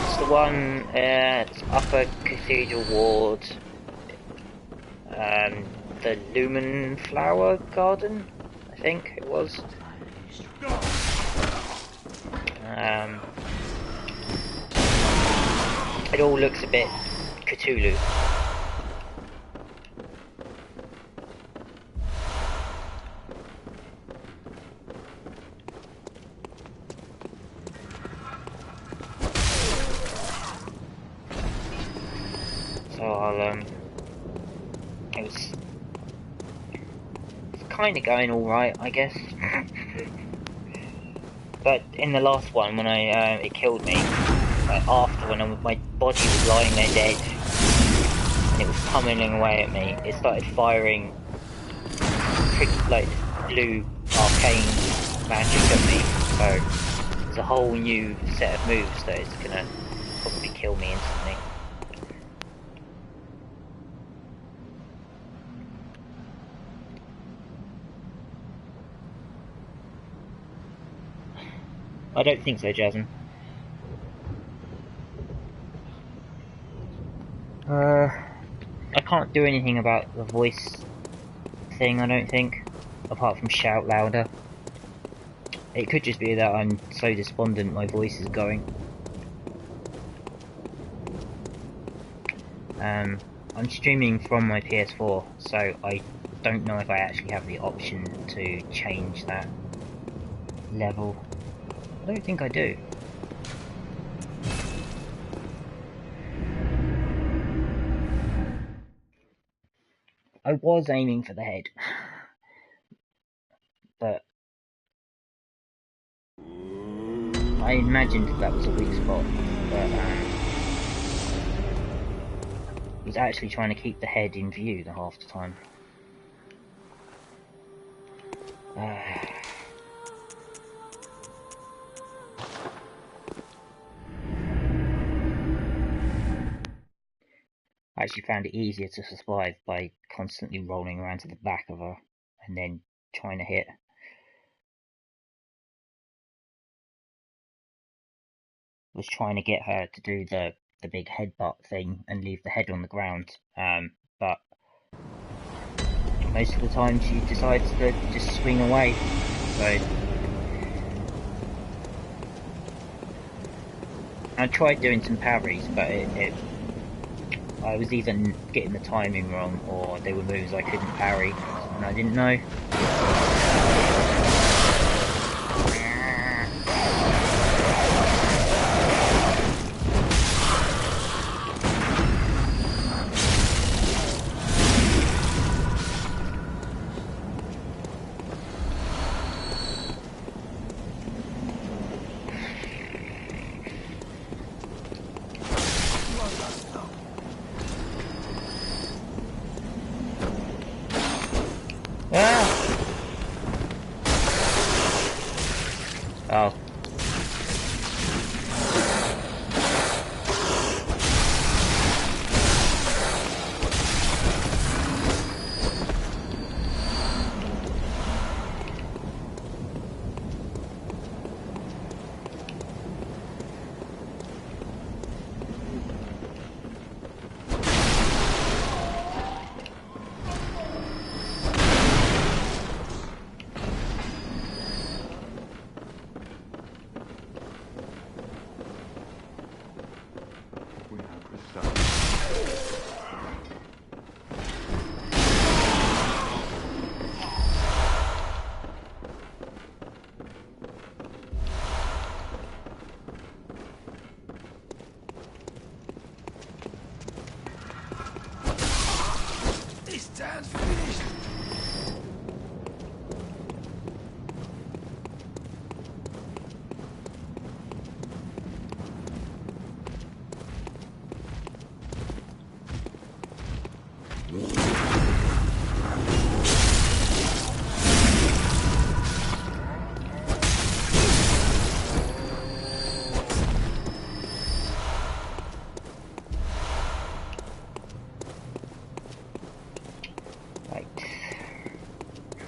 A: It's the one at Upper Cathedral Ward, the Lumen Flower Garden, I think it was. It all looks a bit Cthulhu. So I'll, kind of going alright, I guess. But in the last one, when it killed me, like after when my body was lying there dead, and it was pummeling away at me, it started firing like blue arcane magic at me. So there's a whole new set of moves that is gonna probably kill me instantly. I don't think so, Jasmine. I can't do anything about the voice thing, I don't think, apart from shout louder. It could just be that I'm so despondent my voice is going. I'm streaming from my PS4, so I don't know if I actually have the option to change that level. I don't think I do. I was aiming for the head, but I imagined that was a weak spot, but I was actually trying to keep the head in view the half the time. I actually found it easier to survive by constantly rolling around to the back of her and then trying to hit. Was trying to get her to do the big headbutt thing and leave the head on the ground, but most of the time she decides to just swing away, so I tried doing some parries, but I was either getting the timing wrong or they were moves I couldn't parry and I didn't know. Oh.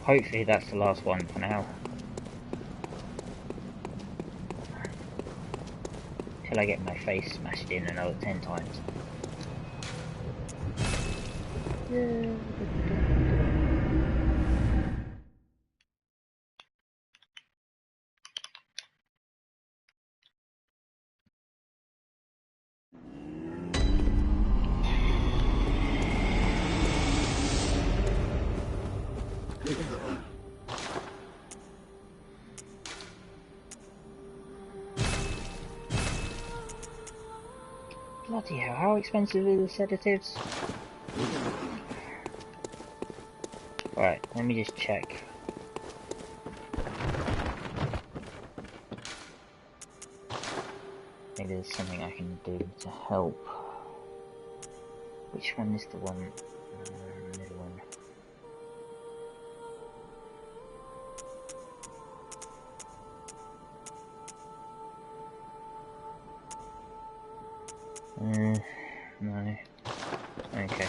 A: Hopefully that's the last one for now. Till I get my face smashed in another 10 times. Bloody hell, how expensive are the sedatives? Right, let me just check. Maybe there's something I can do to help. Which one is the one? Middle one. No. Okay.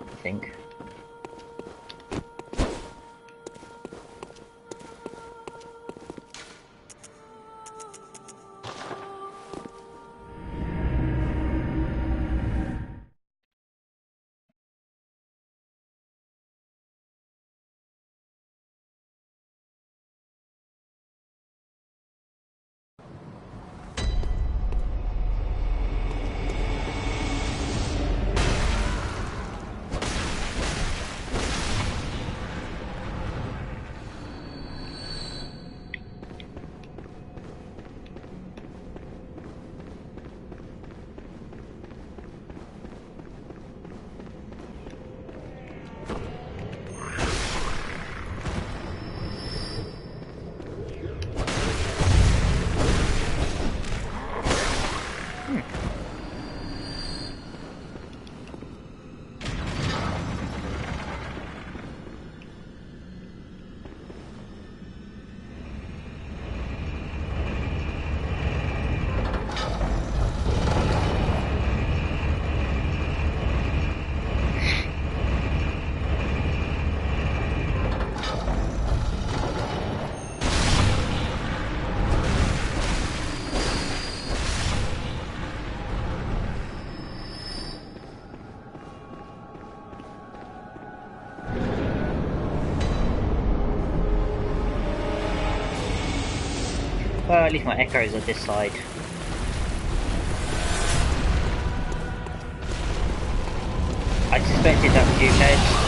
A: I think. Well, at least my echoes are this side. I suspected that was you, Ted.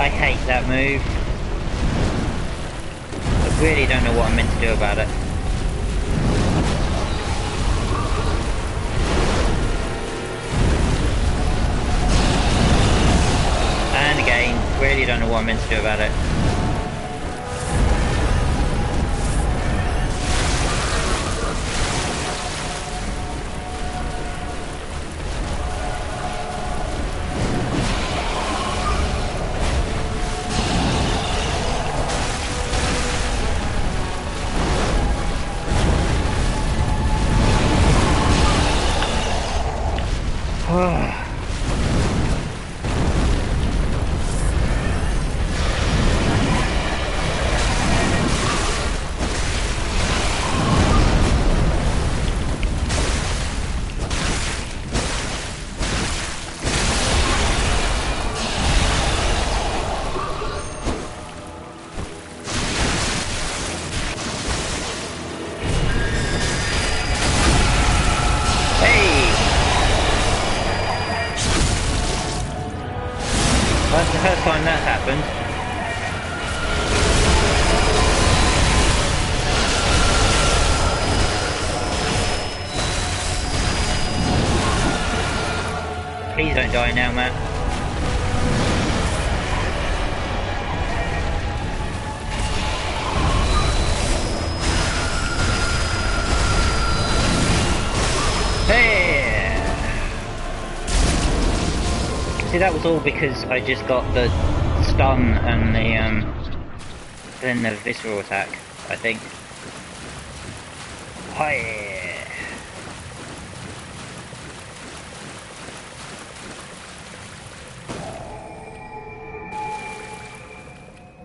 A: I hate that move. I really don't know what I'm meant to do about it. And again, really don't know what I'm meant to do about it. the first time that's happened. Please don't die now, Matt. Hey! See, that was all because I just got the stun and then the visceral attack, I think. Hi.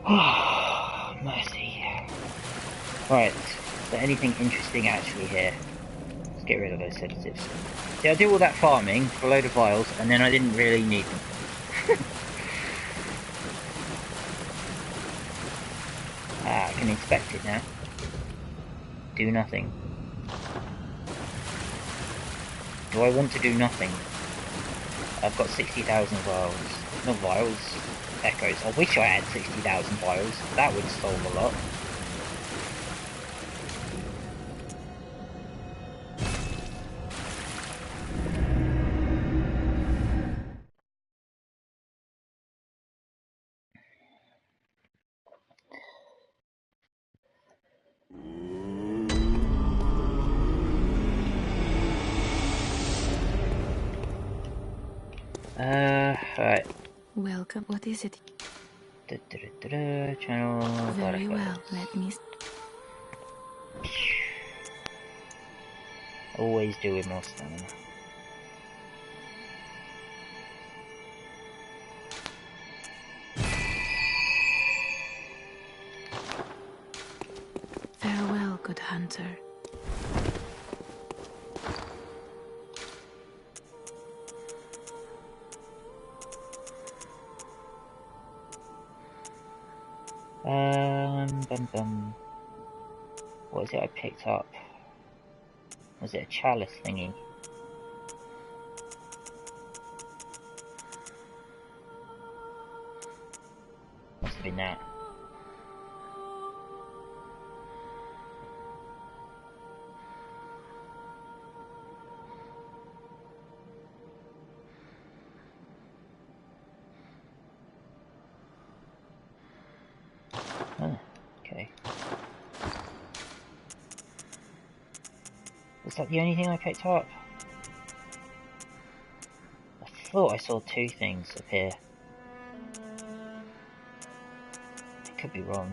A: Oh, mercy. Right, is there anything interesting actually here? Let's get rid of those sedatives. See, I do all that farming for a load of vials, and then I didn't really need them. I can inspect it now. Do nothing. Do I want to do nothing? I've got 60,000 vials. Not vials. Echoes. I wish I had 60,000 vials. That would solve a lot. Right.
B: Welcome. What is it?
A: Channel.
B: Very well. Let me.
A: Always do with more stamina.
B: Farewell, good hunter.
A: What is it I picked up? Was it a chalice thingy? Must have been that. Oh, okay. Was that the only thing I picked up? I thought I saw two things appear. I could be wrong.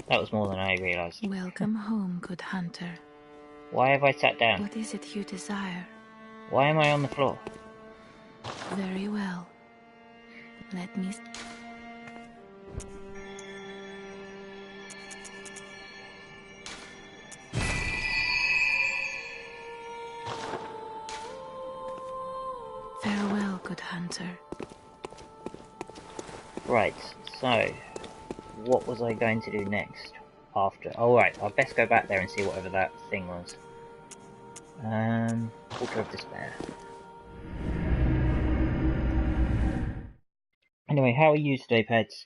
A: That was more than I realised.
B: Welcome home, good hunter.
A: Why have I sat down?
B: What is it you desire?
A: Why am I on the floor?
B: Very well. Let me. Farewell, good hunter.
A: Right, so what was I going to do next? After. Oh, right, I'll best go back there and see whatever that thing was. Water of Despair. Anyway, how are you today, Peds?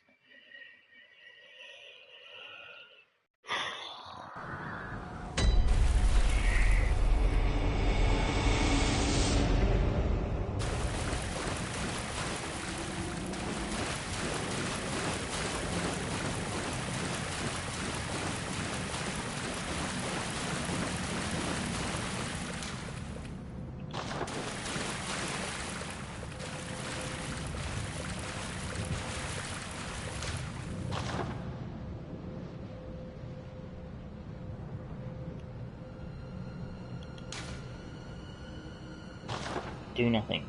A: Do nothing.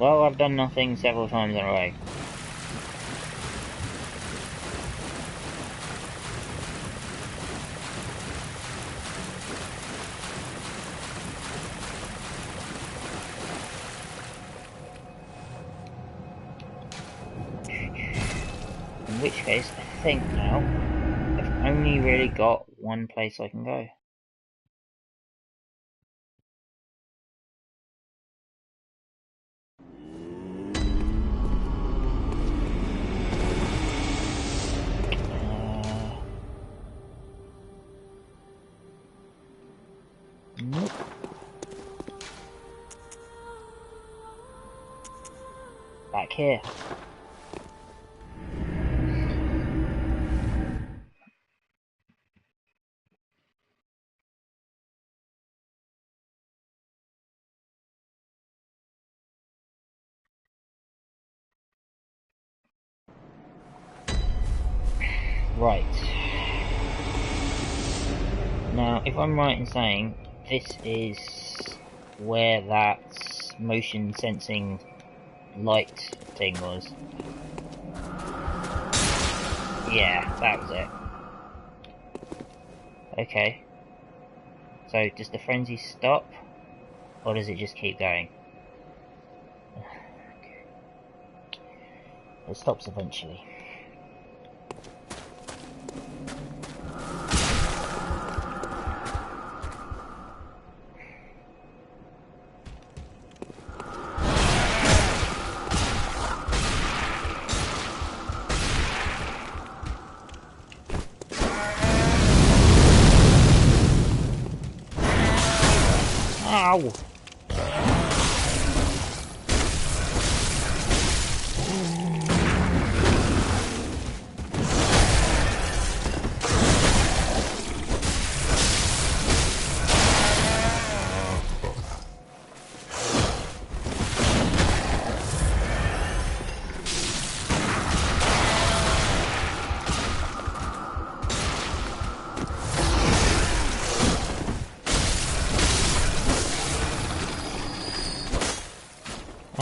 A: Well, I've done nothing several times in a row. In which case, I think now, I've only really got one place I can go. Nope. Back here. Right. Now, if I'm right in saying this is where that motion sensing light thing was. Yeah, that was it. Okay. So, does the frenzy stop? Or does it just keep going? It stops eventually. Ow!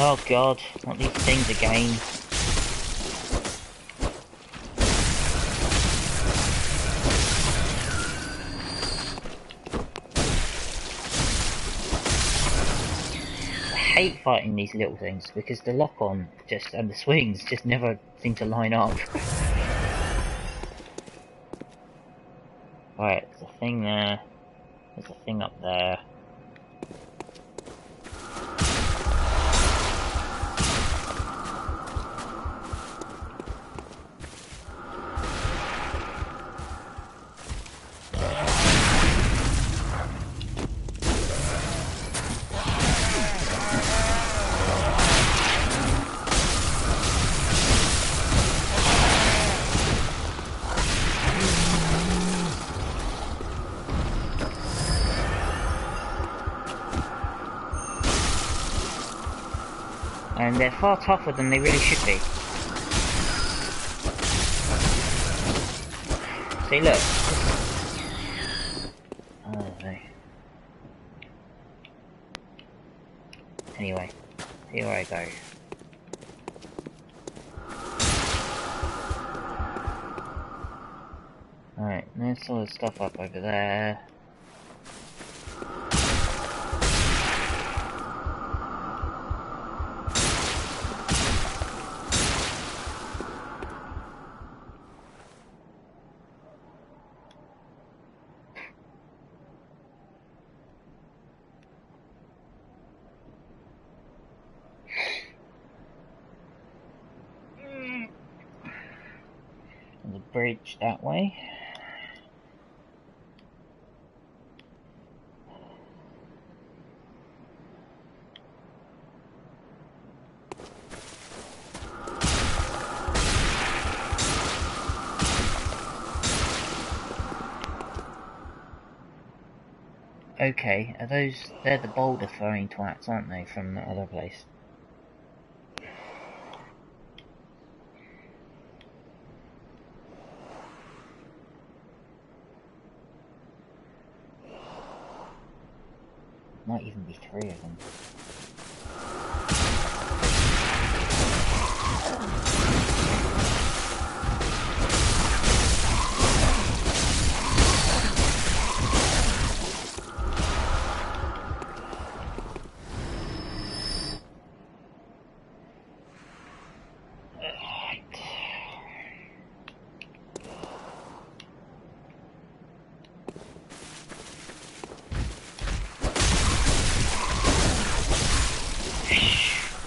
A: Oh god, not these things again. I hate fighting these little things because the lock-on just and the swings just never seem to line up. Right, there's a thing there. There's a thing up there. And they're far tougher than they really should be. See, look. Oh no. Anyway, here I go. Alright, there's all the stuff up over there. There's a bridge that way. Okay, are those... they're the boulder throwing twats, aren't they, from the other place? Might even be 3 of them.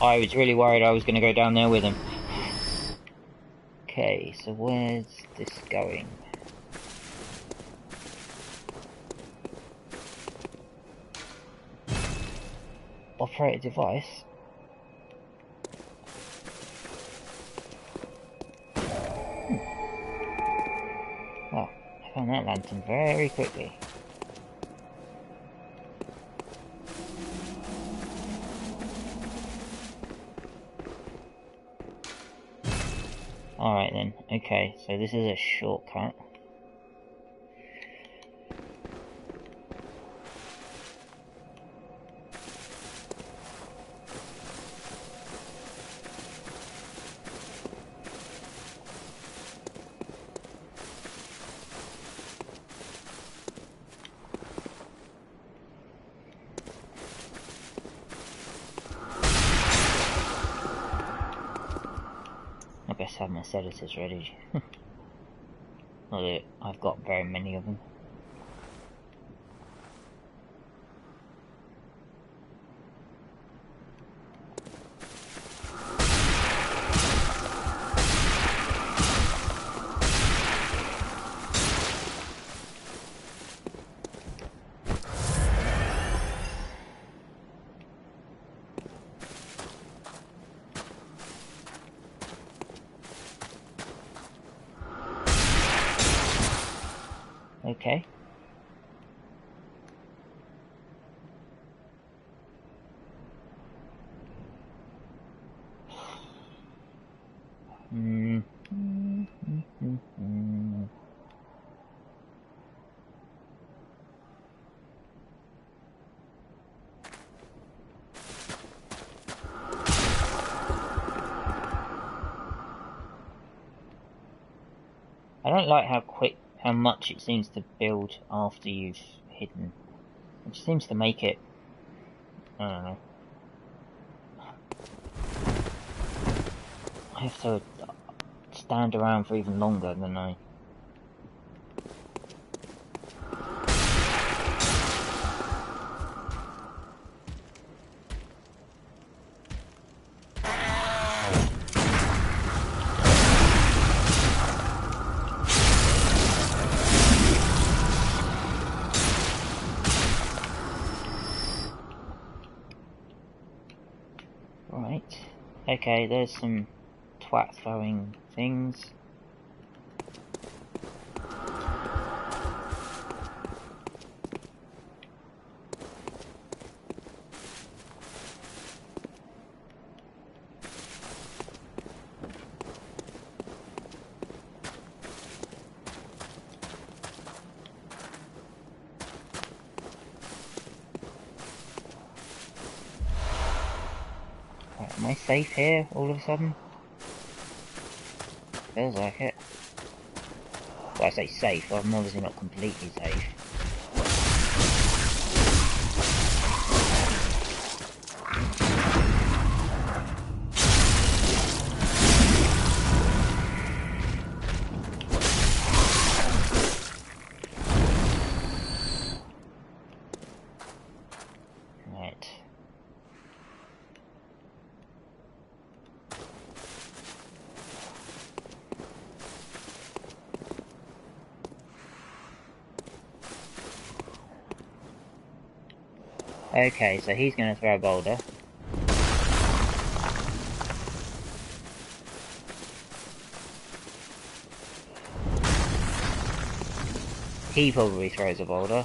A: I was really worried I was going to go down there with him. Okay, so where's this going? Operate a device? Well, I found that lantern very quickly. Alright then, okay, so this is a shortcut. I best have my sedatives ready. Not that I've got very many of them. Okay. I don't like how much it seems to build after you've hidden. It just seems to make it, I don't know. I have to stand around for even longer than I... Right. Okay, there's some twat throwing things. Am I safe here all of a sudden? Feels like it. Well, I say safe, I'm obviously not completely safe. Right. Okay, so he's going to throw a boulder. He probably throws a boulder.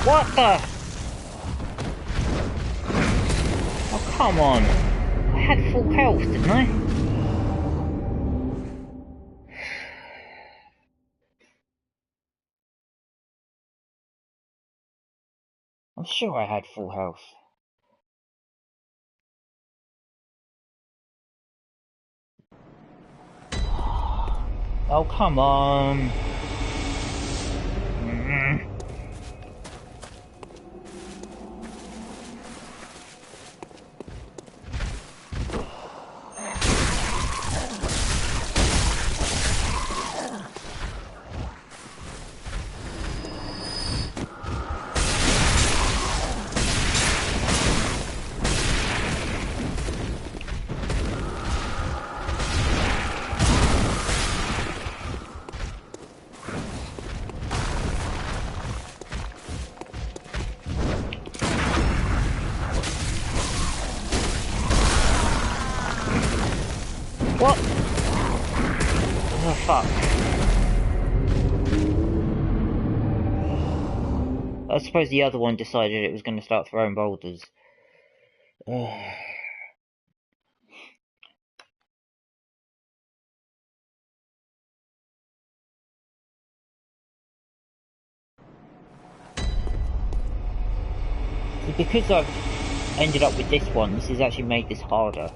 A: What the? Oh, come on. I had full health, didn't I? I'm sure I had full health. Oh, come on. What? Oh, fuck. I suppose the other one decided it was going to start throwing boulders. See, because I've ended up with this one, this has actually made this harder.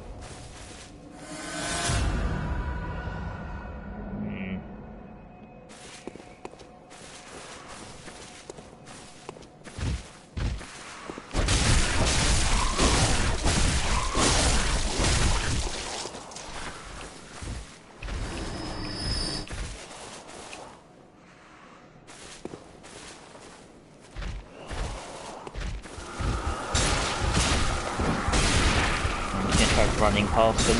A: Running past them.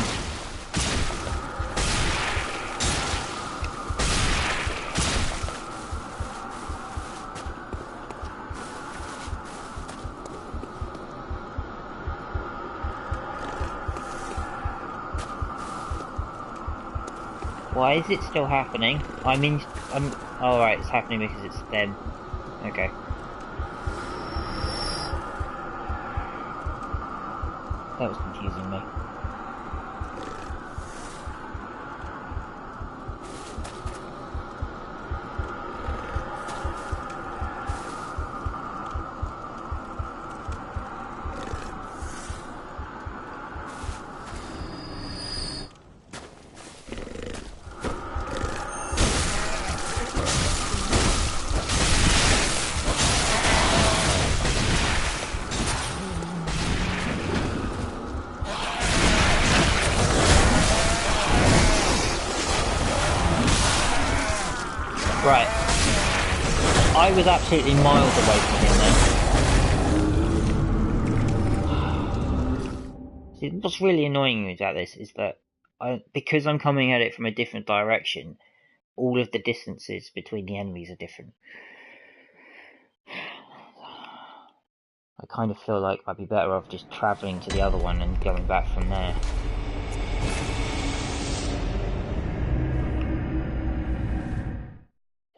A: Why is it still happening? Oh right, it's happening because it's them. Okay. That was confusing me. Right. I was absolutely miles away from him then. See, what's really annoying me about this is that because I'm coming at it from a different direction, all of the distances between the enemies are different. I kind of feel like I'd be better off just travelling to the other one and going back from there.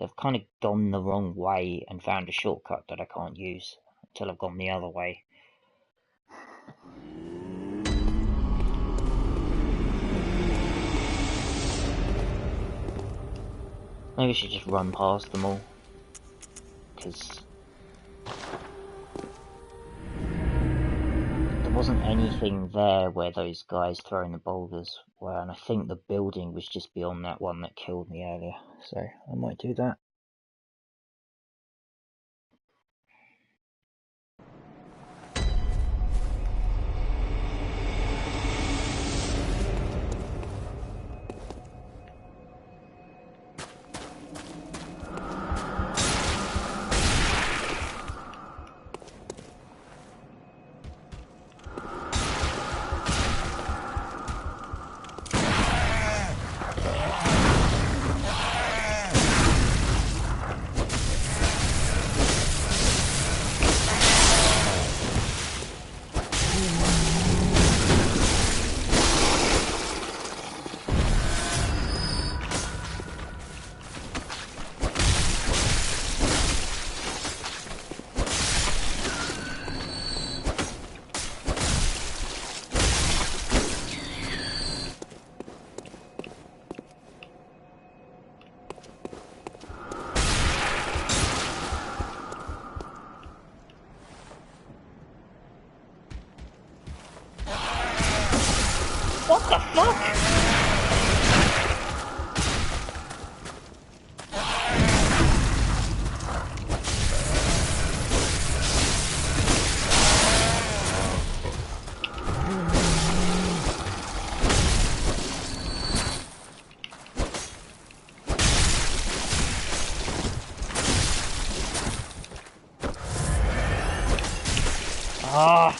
A: I've kind of gone the wrong way and found a shortcut that I can't use until I've gone the other way. Maybe I should just run past them all, because there wasn't anything there where those guys throwing the boulders were, and I think the building was just beyond that one that killed me earlier, so I might do that. What the fuck? Ah!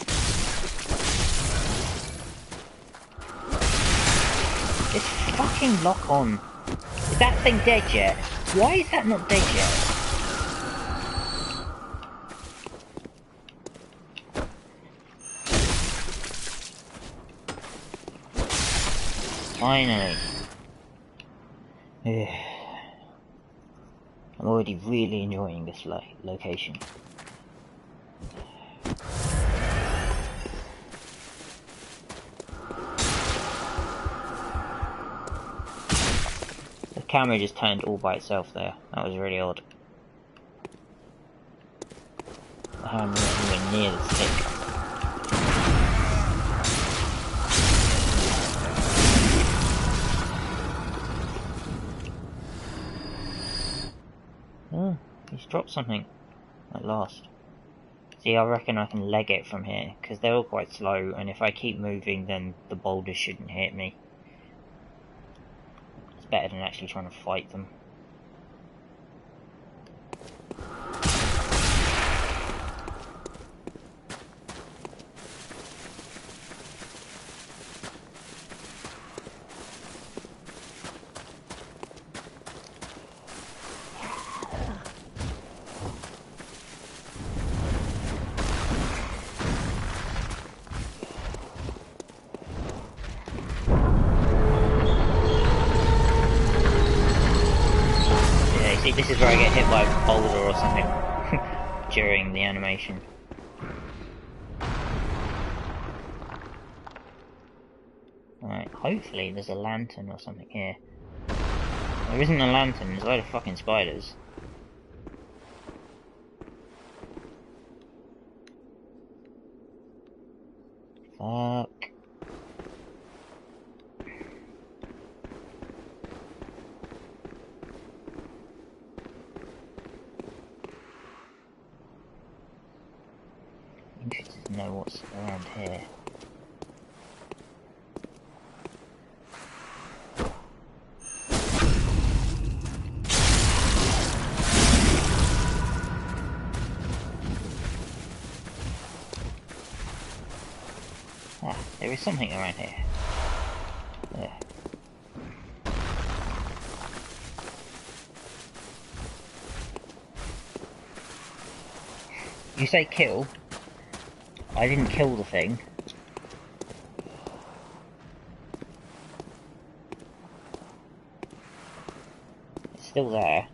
A: This fucking lock on. Is that thing dead yet? Why is that not dead yet? Finally. I'm already really enjoying this location. The camera just turned all by itself there. That was really odd. I'm not anywhere near the stick. Oh, he's dropped something at last. See, I reckon I can leg it from here, because they're all quite slow, and if I keep moving then the boulders shouldn't hit me. It's better than actually trying to fight them. This is where I get hit by a boulder or something during the animation. Alright, hopefully there's a lantern or something here. There isn't a lantern, there's a load of fucking spiders. Fuck. Interested to know what's around here. Ah, there is something around here. There. You say kill? I didn't kill the thing. It's still there.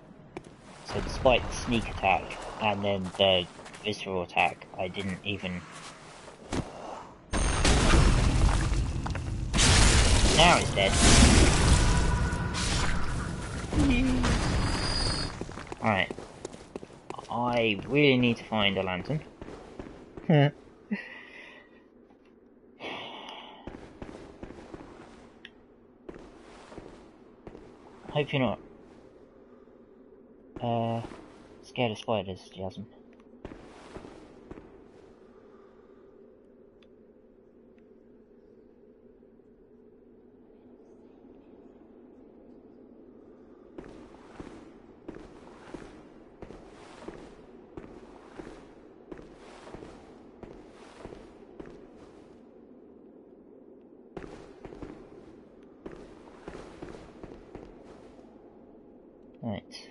A: So despite the sneak attack and then the visceral attack, I didn't even... Now it's dead. Alright. I really need to find a lantern. Hope you're not scared of spiders, Jasmine. Right.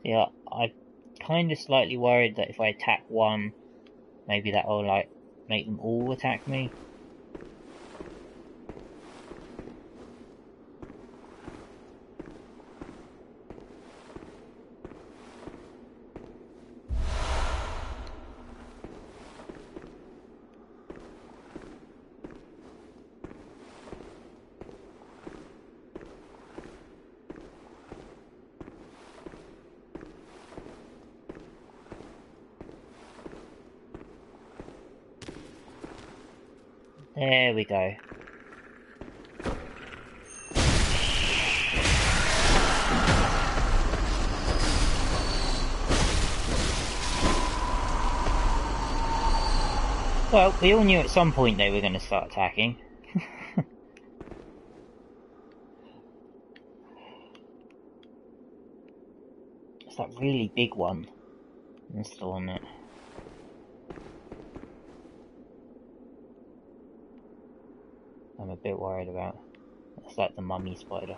A: Yeah, I'm kind of slightly worried that if I attack one, maybe that will, like, make them all attack me. There we go. Well, we all knew at some point they were going to start attacking. It's that really big one. That's the one that... I'm a bit worried about. It's like the mummy spider.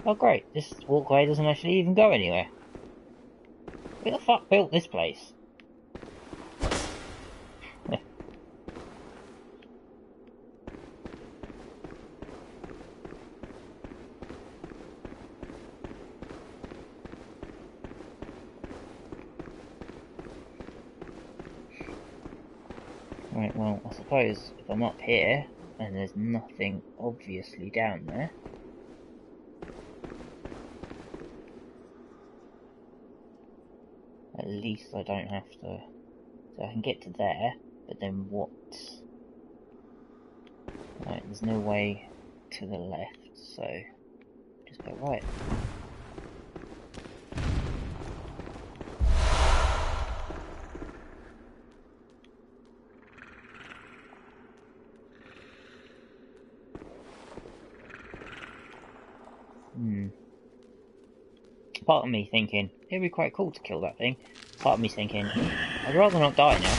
A: Oh great, this walkway doesn't actually even go anywhere. Who the fuck built this place? Right, well, I suppose if I'm up here, and there's nothing obviously down there, at least I don't have to... So I can get to there, but then what? Right, there's no way to the left, so just go right. Part of me thinking, it'd be quite cool to kill that thing. Part of me thinking, I'd rather not die now.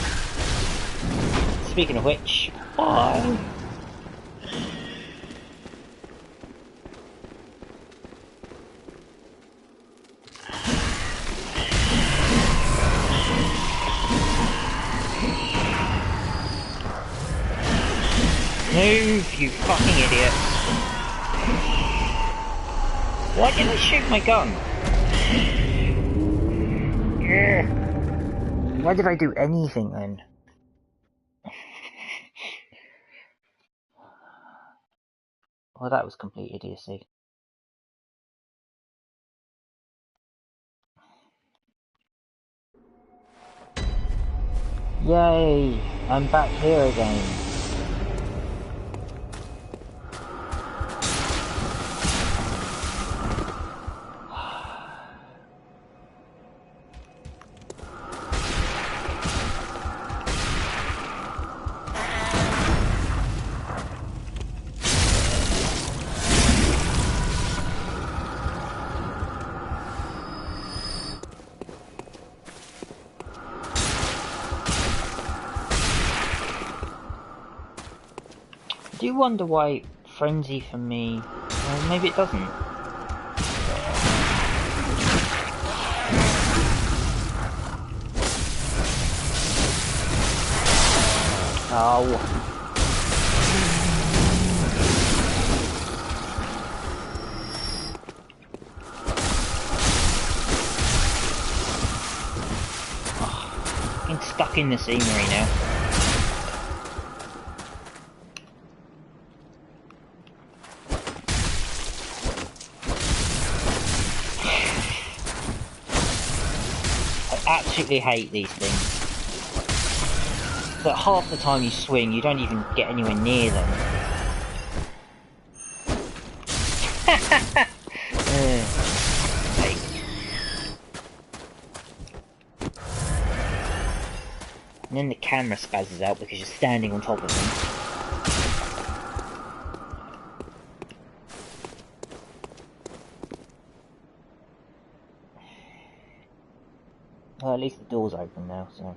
A: Speaking of which, bye! Move, you fucking idiot! Why didn't I shoot my gun? Yeah. Why did I do anything then? Well, that was complete idiocy. Yay! I'm back here again. I do wonder why Frenzy for me... Well, maybe it doesn't. Oh. I'm stuck in the scenery now. I absolutely hate these things. But half the time you swing, you don't even get anywhere near them. And then the camera spazzes out because you're standing on top of them. Well, at least the door's open now, so...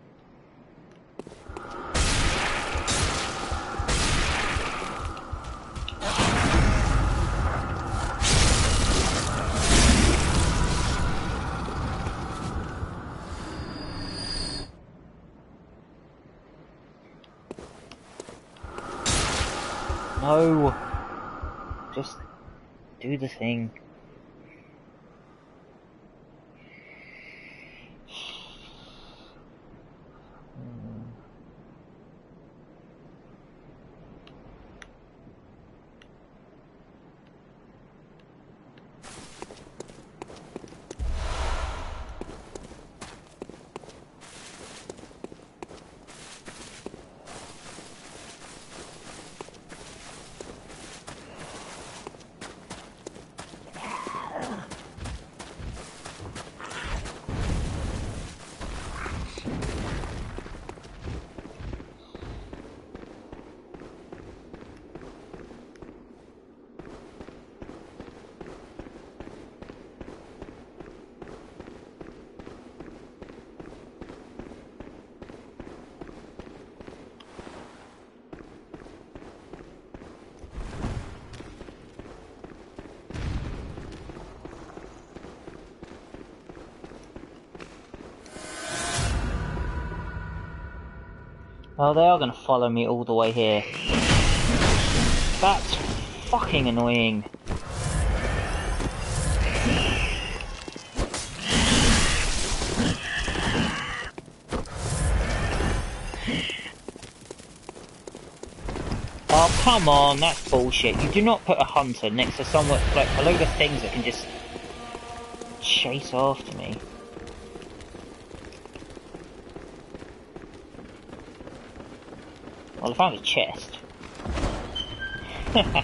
A: No! Just do the thing. Oh, they are going to follow me all the way here. That's fucking annoying. Oh, come on, that's bullshit. You do not put a hunter next to someone, like, a load of things that can just chase after me. Well, I found a chest. I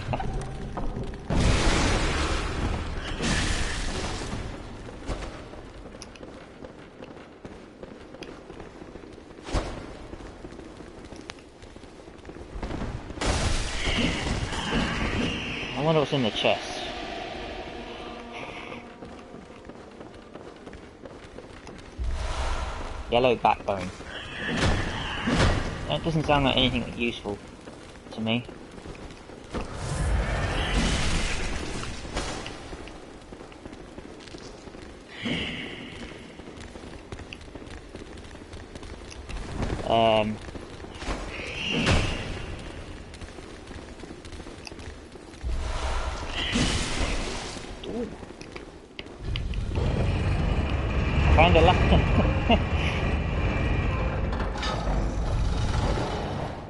A: wonder what's in the chest. Yellow backbone. That doesn't sound like anything useful to me. Ooh. Found a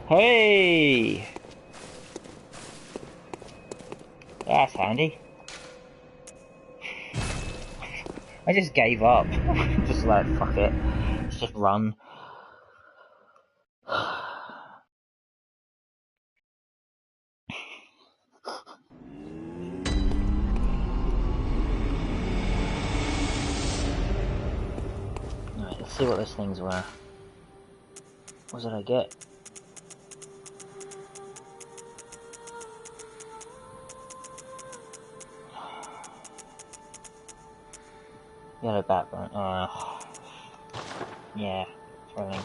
A: Hey! That's handy. I just gave up. Just like, fuck it. Let's just run. Alright, let's see what those things were. What did I get? Yellow backbone. Yeah, throwing.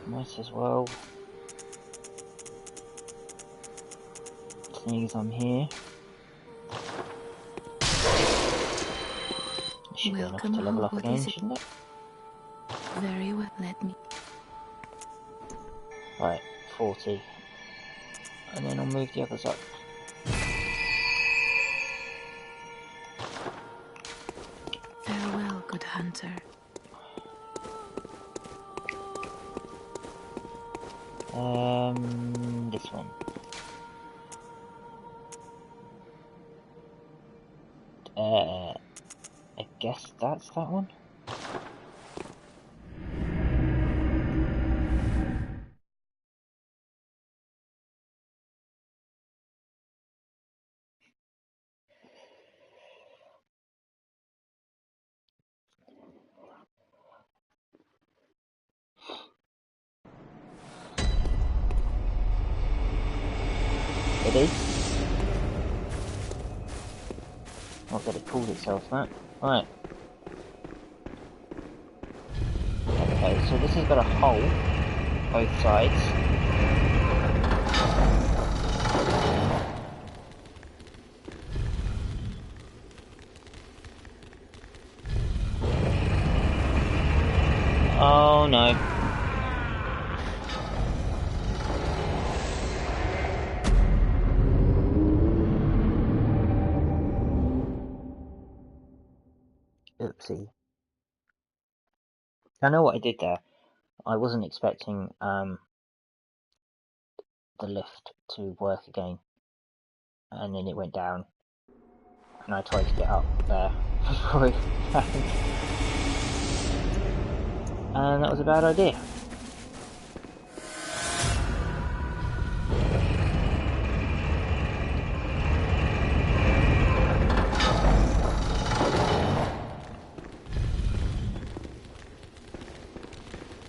A: Might as well sneeze on here. Should be enough to level up again, shouldn't it?
B: Very well, let me.
A: Right, 40. And then I'll move the others up.
B: Very well, good hunter.
A: This one. I guess that's that one? It is. Not that it called itself that. Right. Okay, so this has got a hole, both sides. Oh no. Oopsie. I know what I did there. I wasn't expecting the lift to work again. And then it went down. And I tried to get up there before it happened. And that was a bad idea.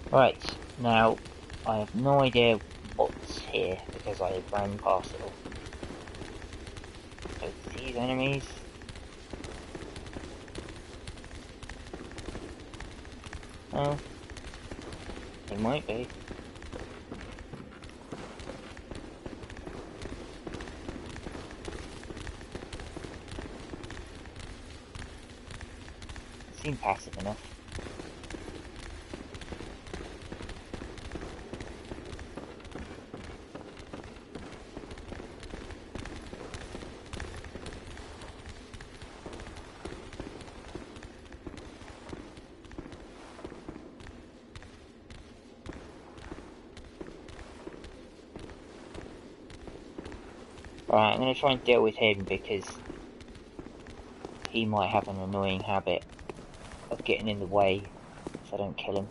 A: Right, now I have no idea what's here because I ran past it all. So these enemies. Oh, they might be. seem passive enough. Right, I'm going to try and deal with him because he might have an annoying habit of getting in the way if I don't kill him.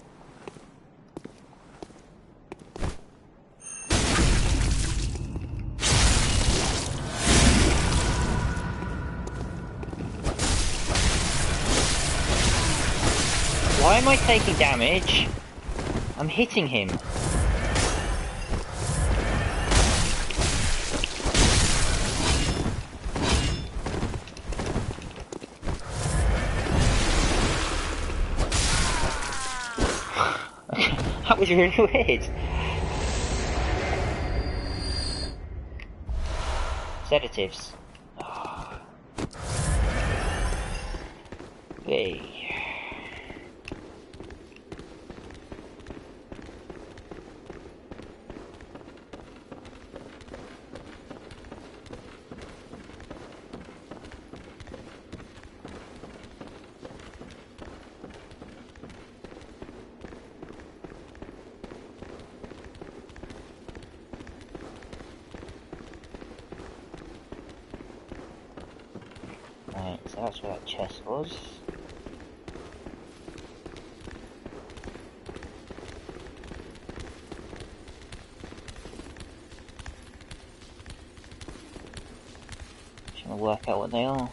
A: Why am I taking damage? I'm hitting him. That was really weird. Sedatives. Oh. Hey. Right, so that's where that chest was. Trying to work out what they are.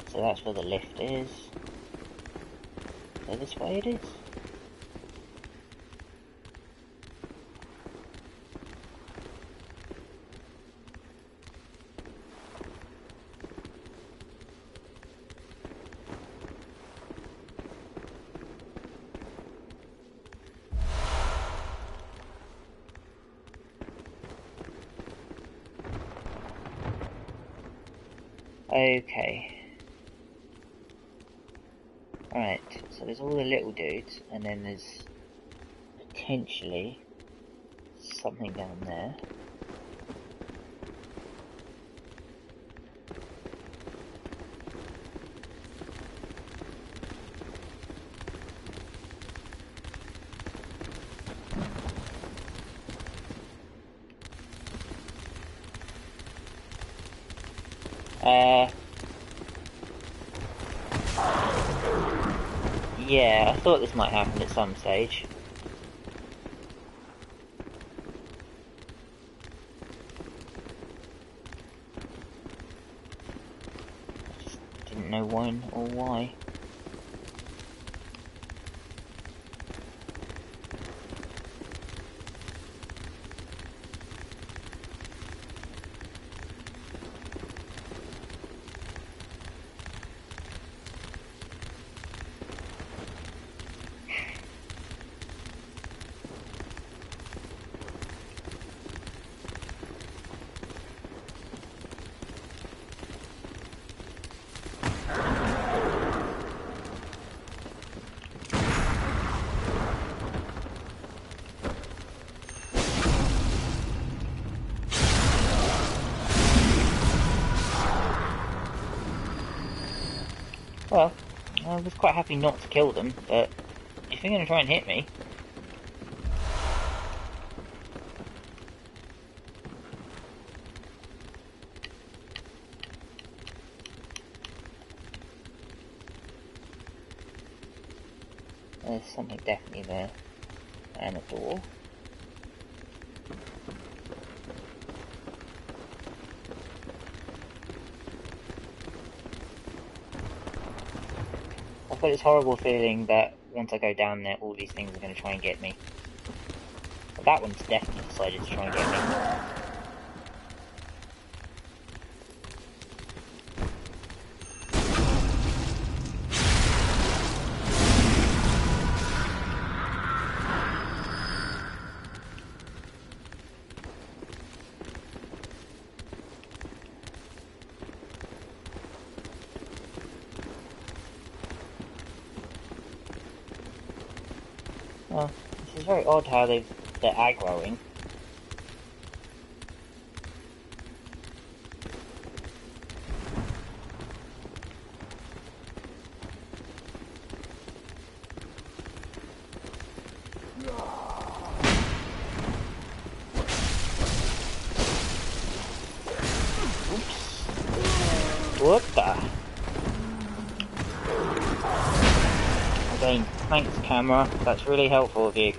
A: So that's where the lift is. So this way it is. Okay. Right, so there's all the little dudes, and then there's potentially something down there. Yeah, I thought this might happen at some stage. I just didn't know when or why. Well, I was quite happy not to kill them, but if you're going to try and hit me... There's something definitely there. And a door. I've got this horrible feeling that once I go down there, all these things are going to try and get me. But that one's definitely decided to try and get me. Well, this is very odd how they're aggroing. What the? Again, thanks camera, that's really helpful of you.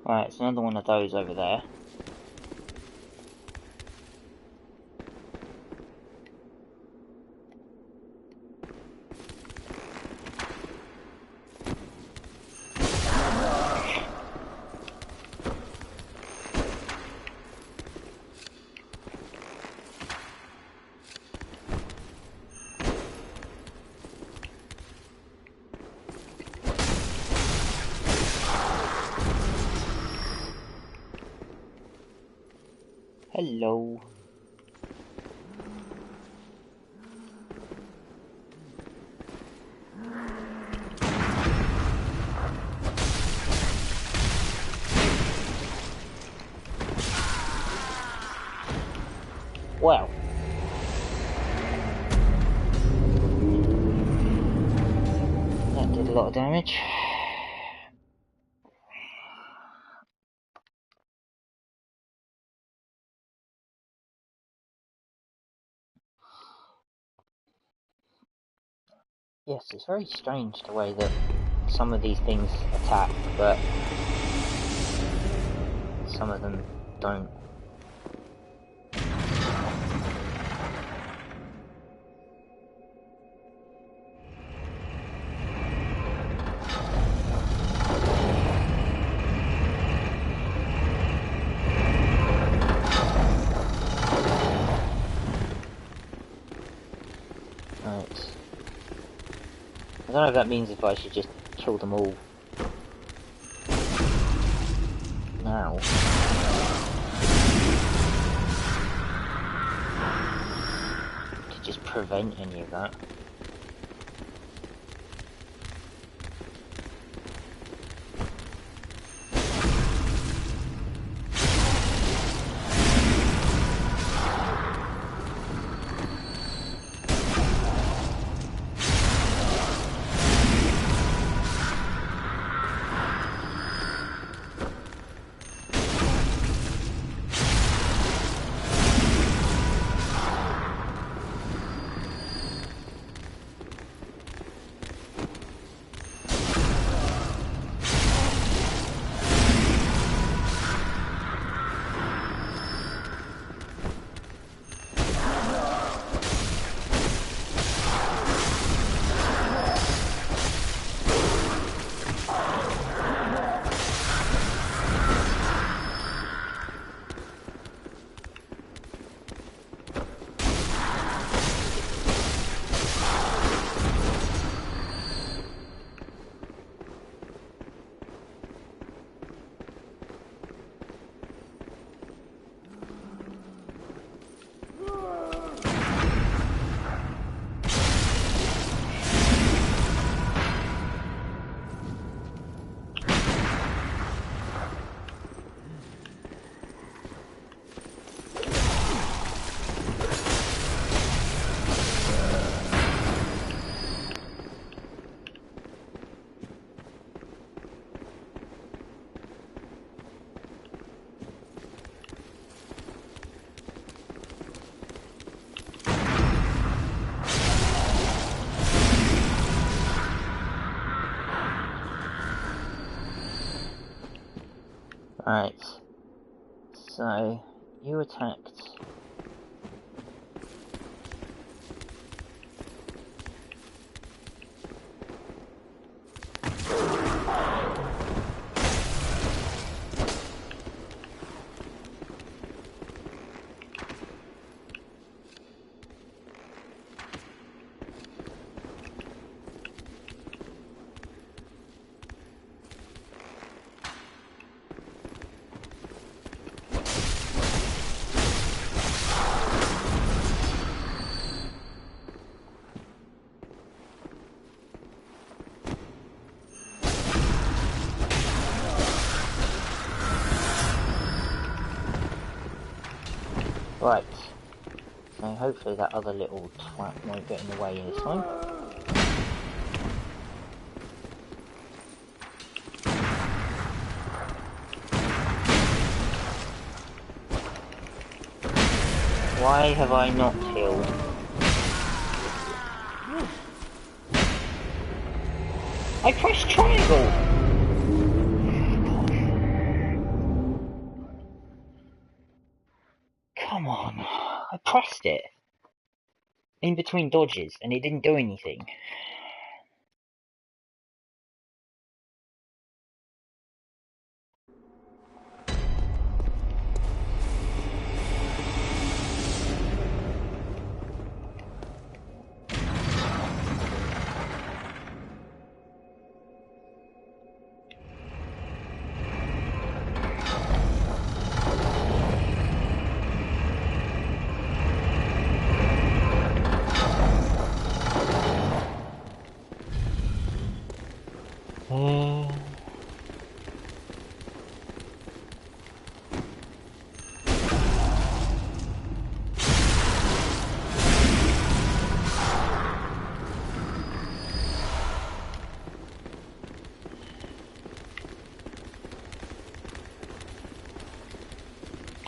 A: Right, it's another one of those over there. Hello. Well. That did a lot of damage. Yes, it's very strange the way that some of these things attack, but some of them don't. Right. I don't know if that means if I should just kill them all now. To just prevent any of that. Right. So, you attacked. Right. So hopefully that other little twat won't get in the way this time. Why have I not healed? I pressed triangle! Come on. I pressed it. In between dodges, and it didn't do anything.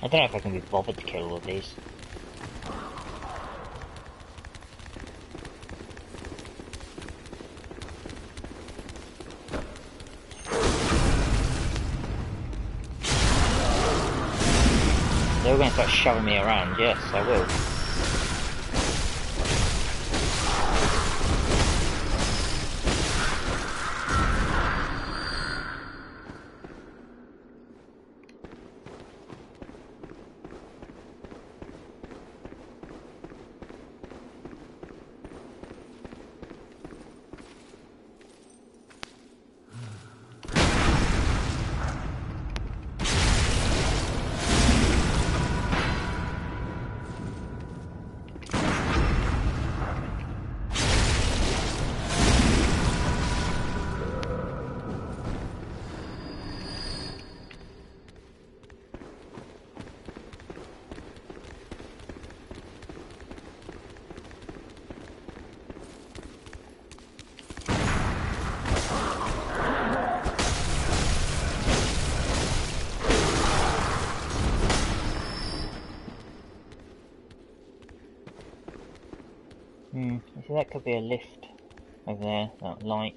A: I don't know if I can be bothered to kill all of these. They're going to start shoving me around, yes, I will. So that could be a lift over there, that light.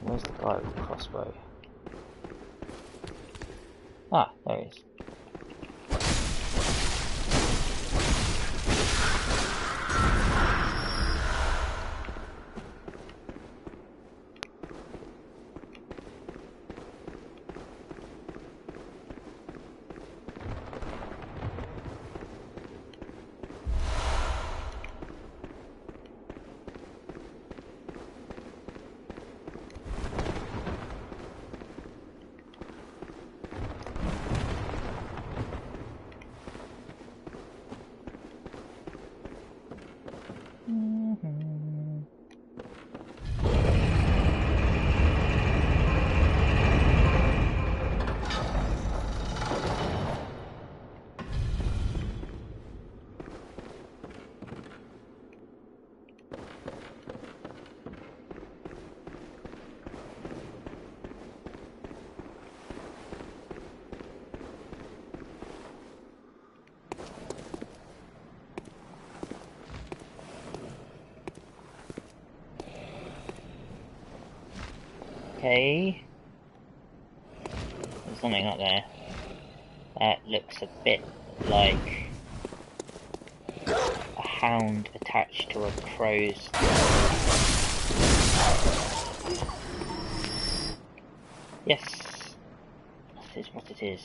A: Where's the guy with the crossbow? Ah, there he is. Okay. There's something up there. That looks a bit like a hound attached to a crow's. Yes, that is what it is.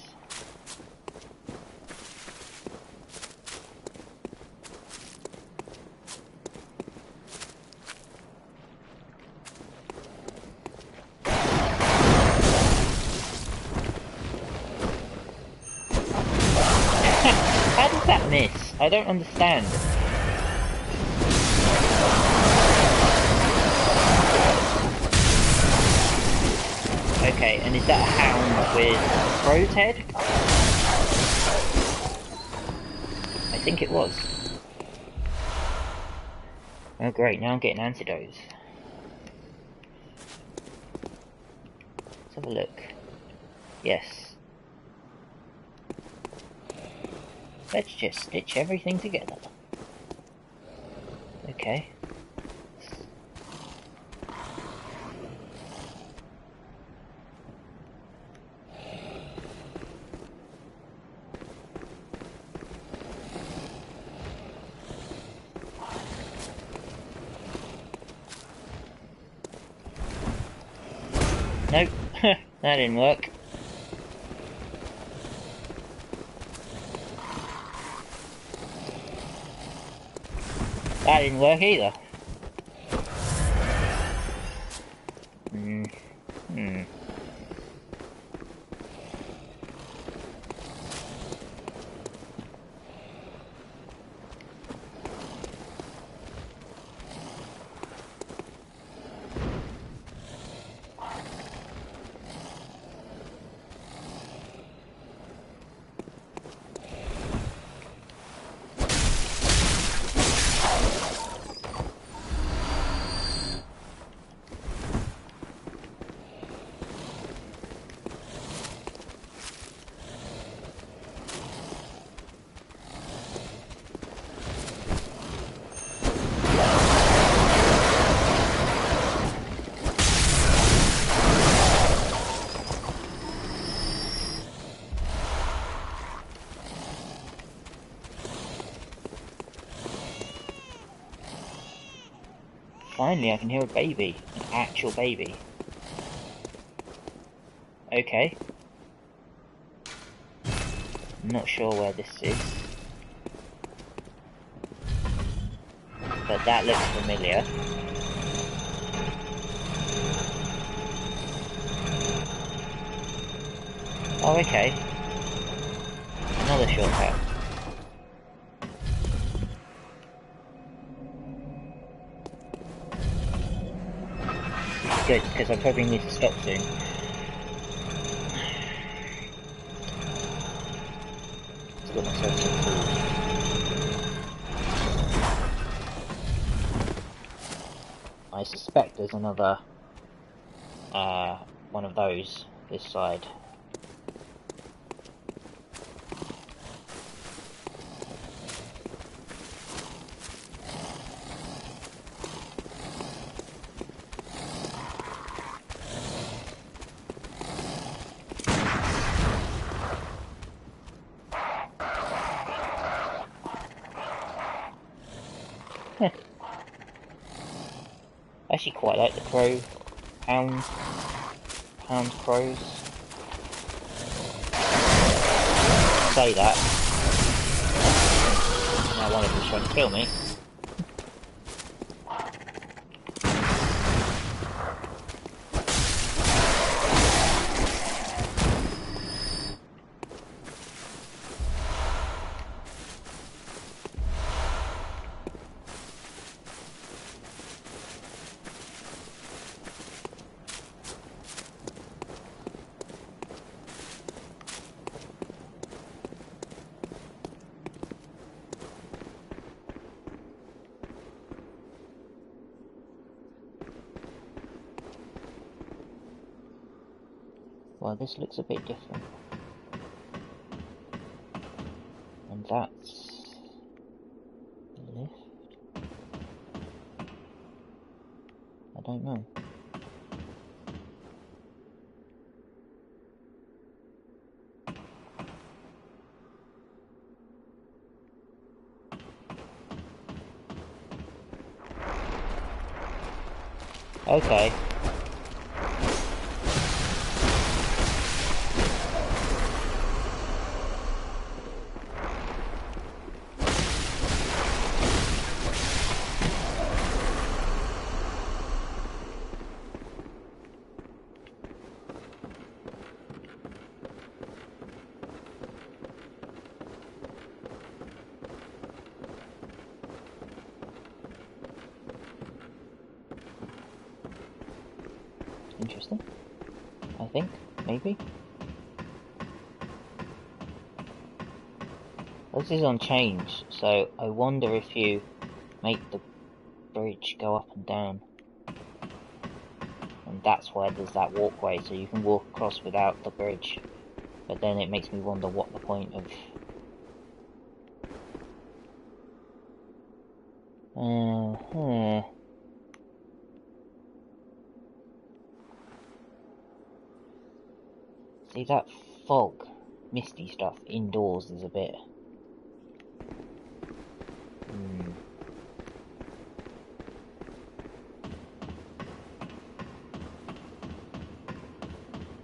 A: How does that miss? I don't understand. Okay, and is that a hound with a crow's head? I think it was. Oh great, now I'm getting antidotes. Let's have a look. Yes. Let's just stitch everything together. Okay. Nope, that didn't work. That didn't work either. Finally, I can hear a baby. An actual baby. Okay. I'm not sure where this is. But that looks familiar. Oh, okay. Another shortcut. Good, because I probably need to stop soon. Let's get myself some food. I suspect there's another one of those this side. I actually quite like the hound crows. Say that. Now one of them's trying to kill me. Well, this looks a bit different. And that's the lift? I don't know. Okay. Interesting. I think, maybe. This is on change, so I wonder if you make the bridge go up and down. And that's why there's that walkway, so you can walk across without the bridge. But then it makes me wonder what the point of... See, that fog, misty stuff indoors is a bit...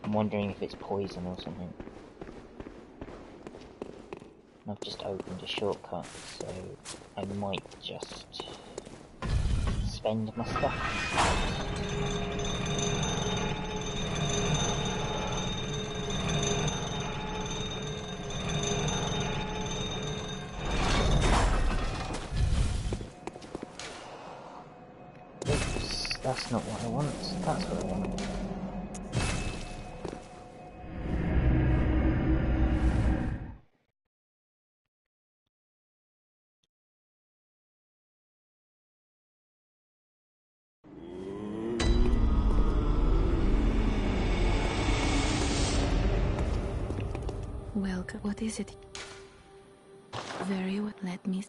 A: I'm wondering if it's poison or something. I've just opened a shortcut, so I might just spend my stuff. Oops, that's not what I want. That's what I want.
B: Welcome. What is it? Very well. Let me.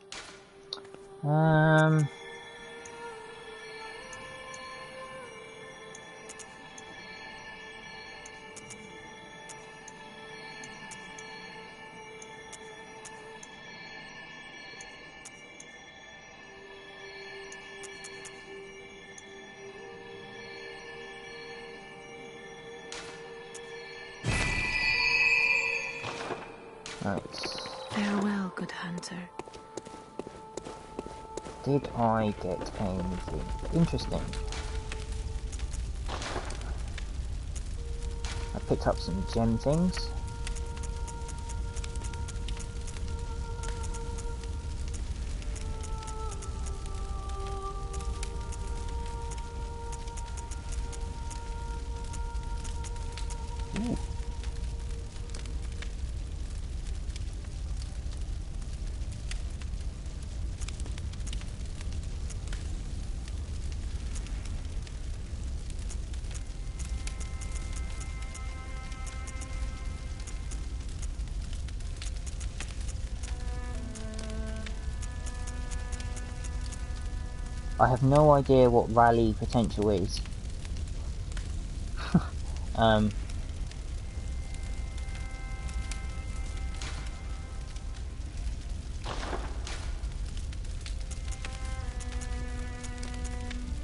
A: Right.
B: Farewell, good hunter.
A: Did I get anything interesting? I picked up some gem things. Ooh. I have no idea what rally potential is.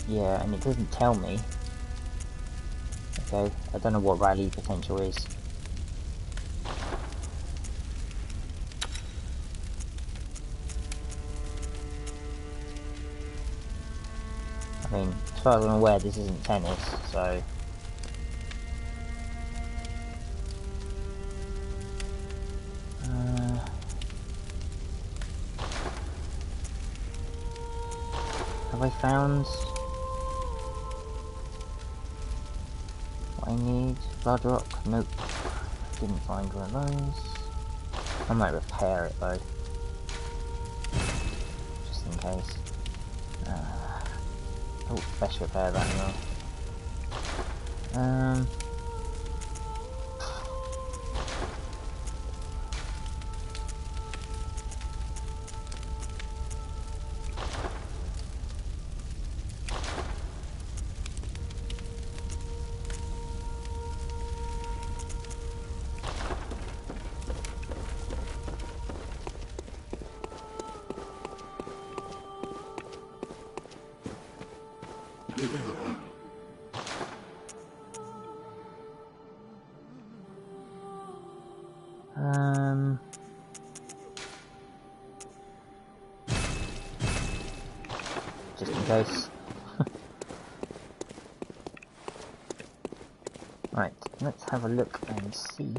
A: Yeah, and it doesn't tell me. Okay, I don't know what rally potential is. I mean, as far as I'm aware, this isn't tennis, so... have I found what I need? Blood rock? Nope. Didn't find one of those. I might repair it though. Just in case. Oh, best repair that now. Just in case. Right, let's have a look and see.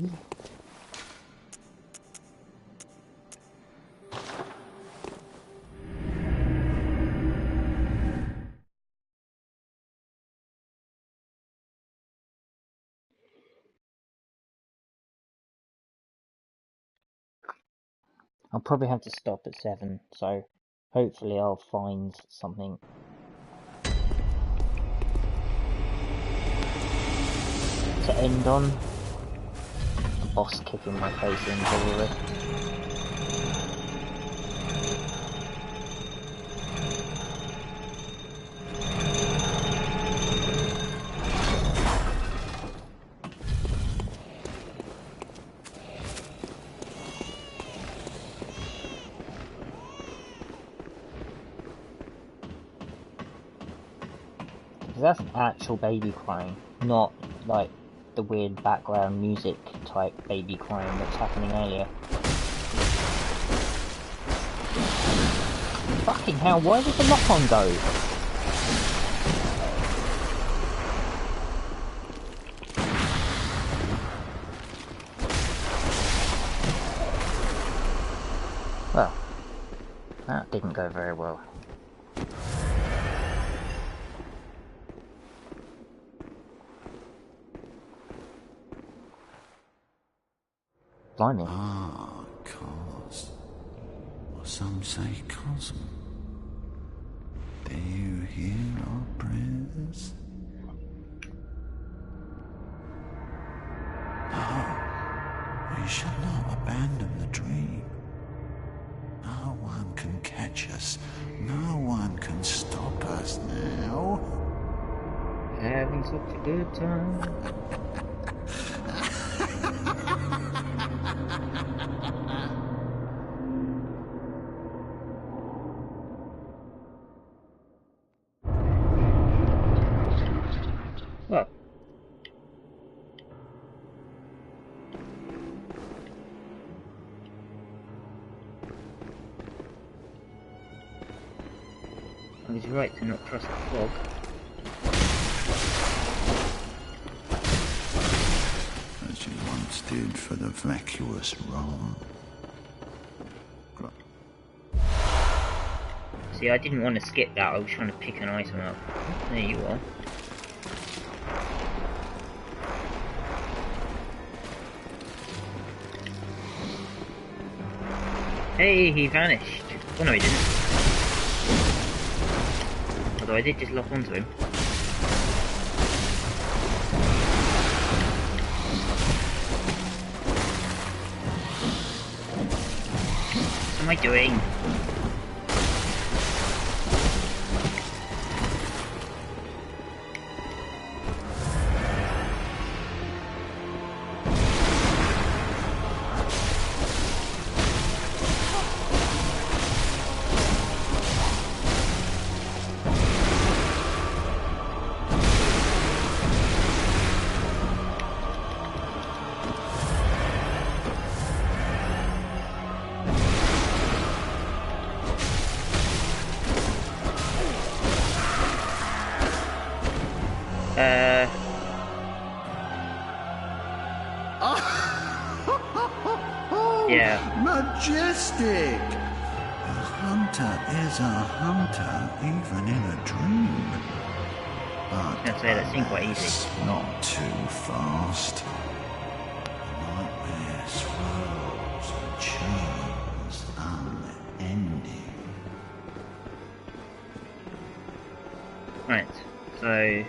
A: I'll probably have to stop at 7, so hopefully I'll find something to end on. A boss kicking my face in, probably. That's an actual baby crying, not like the weird background music type baby crying that's happening earlier. Fucking hell, why did the lock-on go? Well, that didn't go very well. Blimey.
C: Ah, cause. Or some say cosm. Do you hear our prayers? No, we shall not abandon the dream. No one can catch us. No one can stop us now.
A: Having such a good time. Well, I was right to not trust the fog.
C: As you once did for the vacuous wrong.
A: See, I didn't want to skip that, I was trying to pick an item up. There you are. Hey, he vanished. Oh no, he didn't. Although I did just lock onto him. What am I doing? Yeah.
C: Majestic! A hunter is a hunter, even in a dream. But
A: I'd say that seemed quite easy.
C: not too fast. Nightmare swirls and chains unending.
A: Right, so...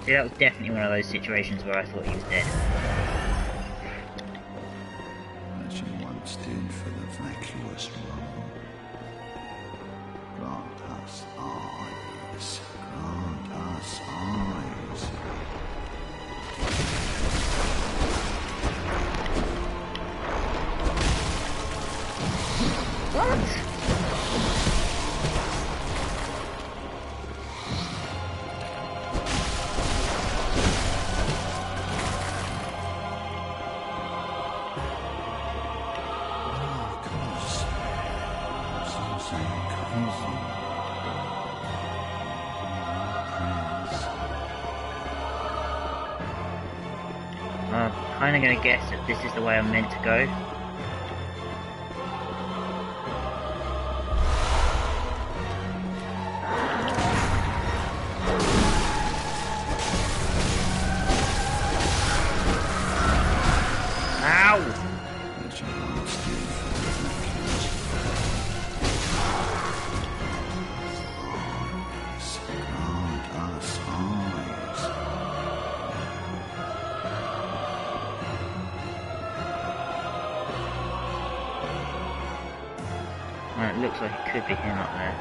A: See, that was definitely one of those situations where I thought he was dead.
C: As you once did for the vacuous wrong. Grant us eyes. Grant us eyes.
A: What?
C: say cousin.
A: I'm kind of going to guess that this is the way I'm meant to go. It looks like it could be him up there.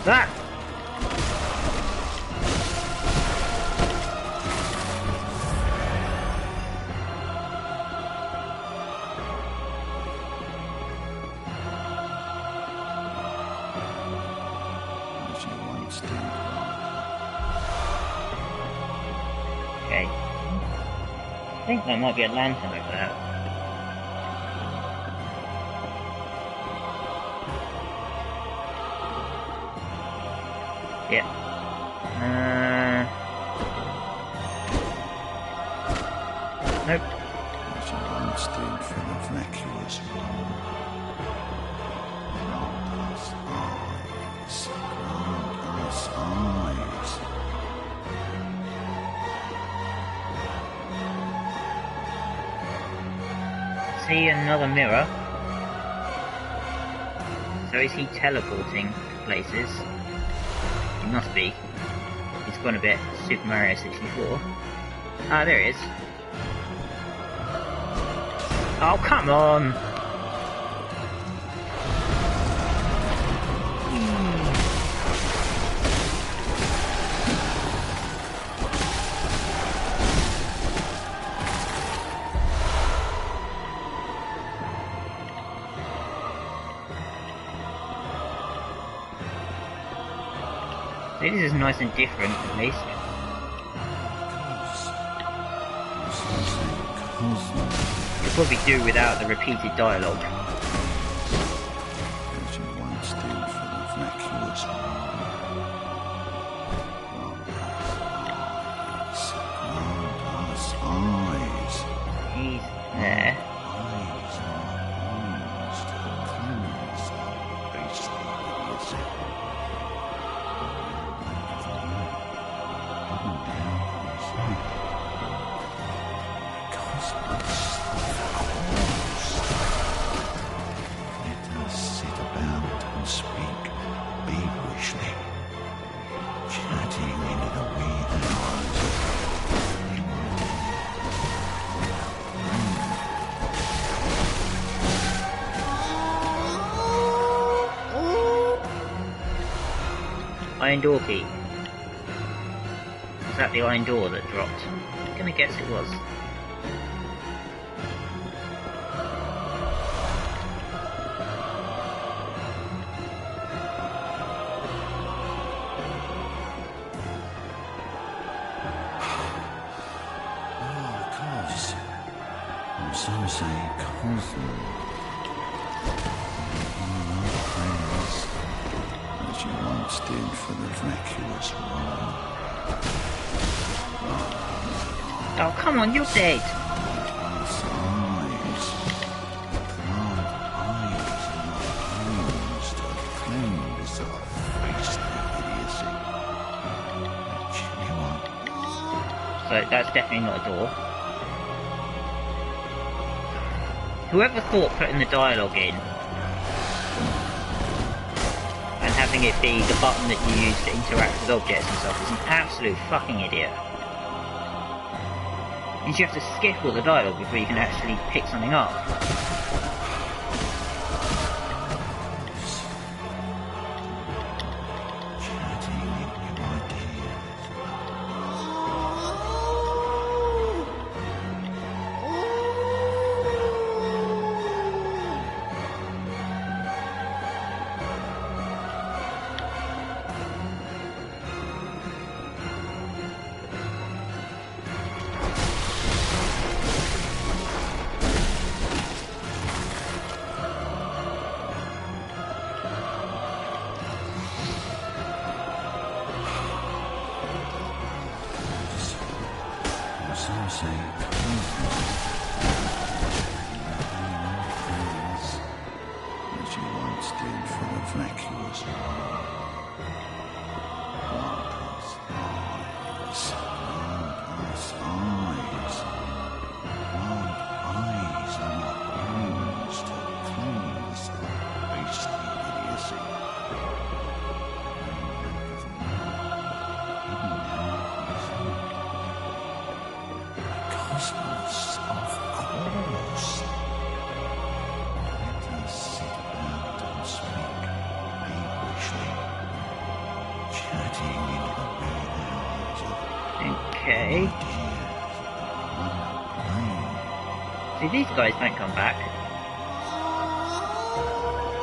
A: That! Okay. I think there might be a lantern over there. Yeah. Nope.
C: There's a landstead full of vacuous grant us eyes. Grant us eyes.
A: See another mirror. So is he teleporting places? He must be. He's gone a bit Super Mario 64. Ah, there he is. Oh, come on! This is nice and different, at least. Could probably do without the repeated dialogue. He's there. Iron door key. Was that the iron door that dropped? I'm gonna guess it was.
C: Some say cousin. As you once did for the vacuous one.
A: Oh, come on, you're dead! So that's definitely not a door. Whoever thought putting the dialogue in and having it be the button that you use to interact with objects and stuff is an absolute fucking idiot. Means you have to skip all the dialogue before you can actually pick something up.
C: As you once did for the vacuous Wondrous eyes, wondrous eyes, want eyes are not used to cleanse the beastly idiocy. Cosmos, of course. Let us sit about and speak feverishly, chatting into the wee hours of
A: Okay.
C: ideas on the plane.
A: See, these guys don't come back.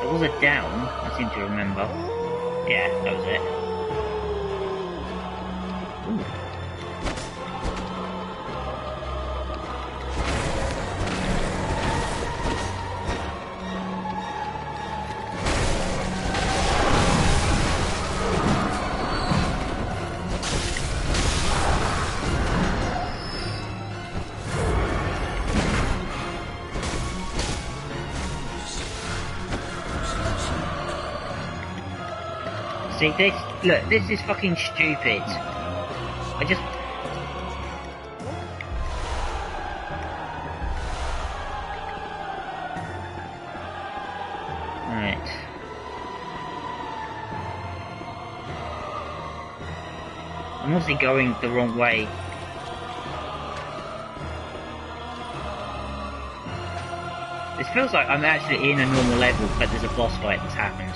A: There was a down, I seem to remember. Yeah, that was it. Ooh. See, this is fucking stupid. I just... Right. I'm obviously going the wrong way. This feels like I'm actually in a normal level, but there's a boss fight that's happened.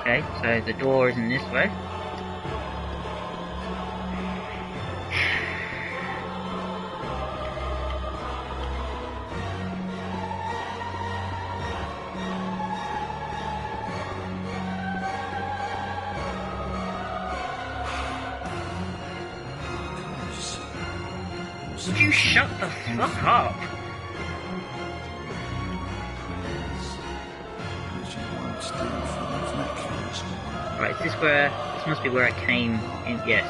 A: Okay, so the door isn't this way. Would you shut the fuck up? Right, is this where... This must be where I came in... Yes.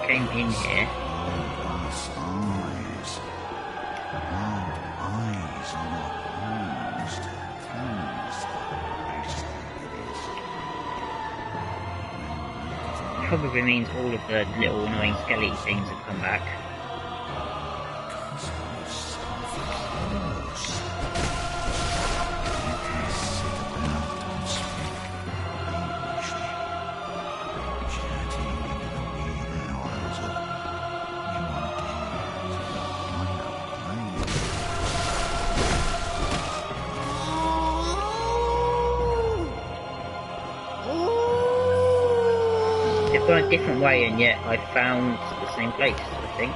A: Came in here. Probably means all of the little annoying skelly things have come back. I've gone a different way and yet I found the same place, I think.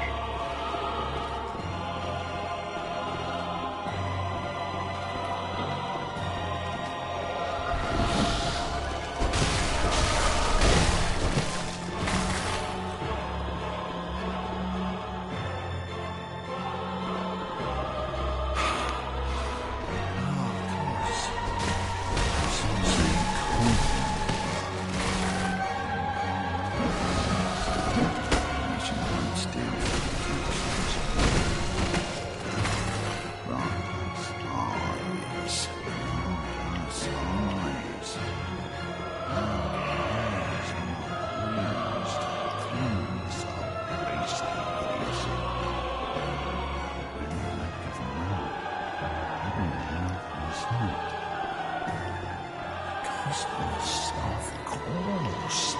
C: Cosmos, of course.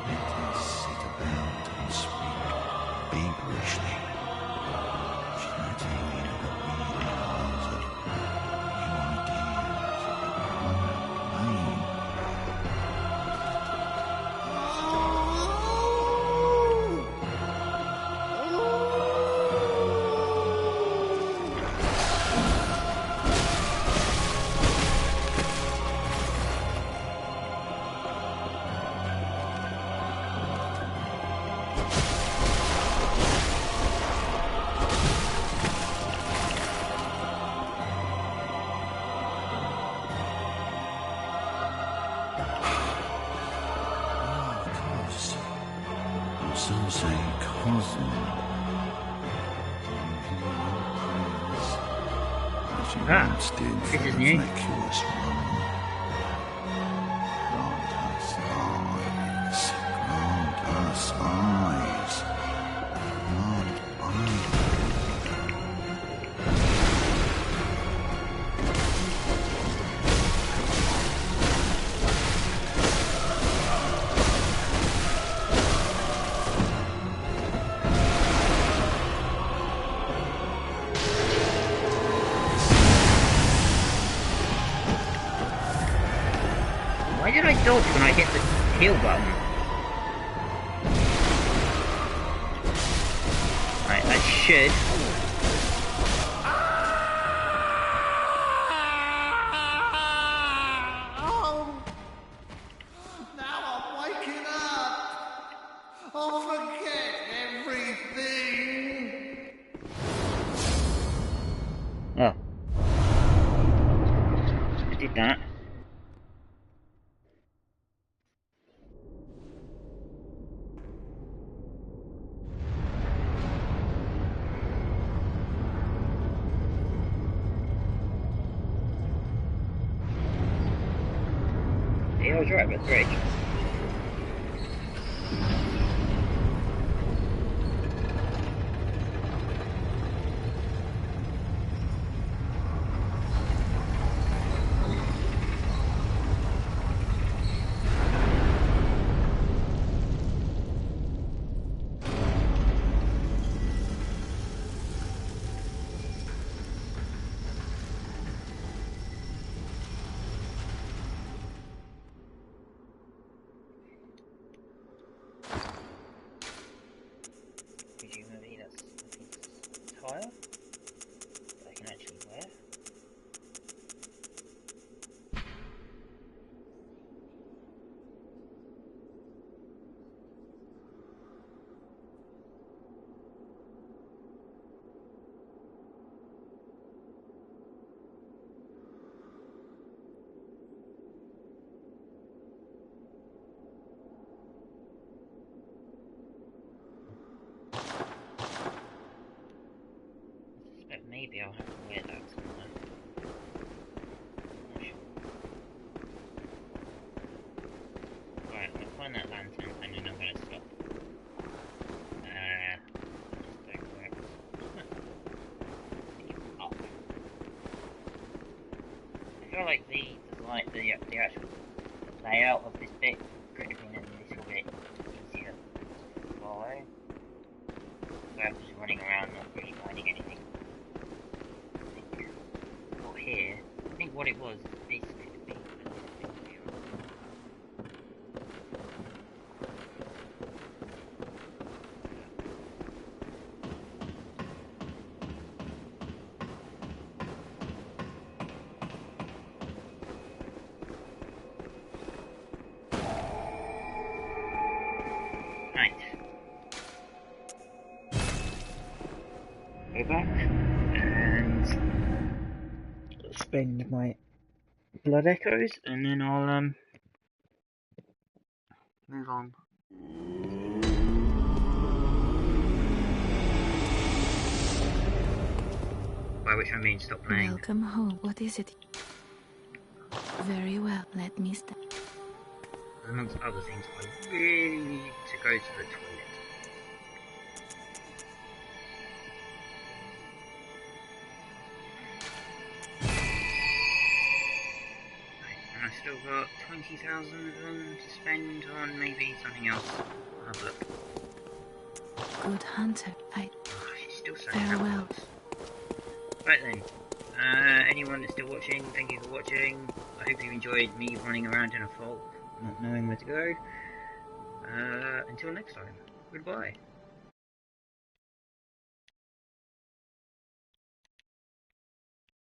C: Let us sit about and speak feverishly, chatting into the wee hours of new ideas on the plane. Some say Cosmo. As you once did for
A: this is
C: the
A: new.
C: vacuous one. Grant us eyes. Grant us eyes. Grant eyes.
A: Why did I dodge when I hit the heal button? Right, that should.
C: Oh, now I'm waking up. I'll forget everything.
A: Oh. I did that. Yeah, I was right about 3. Presumably that's a tire that I can actually wear. But maybe I'll have to wear that somewhere. Not sure. Right, I'm gonna find that lantern and then I'm gonna stop. Just don't work. Up. I feel like the actual layout of this bit could have been a little bit easier to follow. So I was just running around not really finding anything. Here, I think what it was, this could be a little bit clearer. Right. Go back and spend my blood echoes, and then I'll move on. By which I mean stop playing.
B: Welcome home. What is it? Very well, let me start.
A: Amongst other things, I really need to go to the toilet. And I've still got 20,000 to spend on maybe something else. I'll have a look.
B: Good hunter.
A: Oh, she's still saying that
B: Farewell.
A: once. Right then, anyone that's still watching, thank you for watching. I hope you enjoyed me running around in a fog, not knowing where to go. Until next time, goodbye.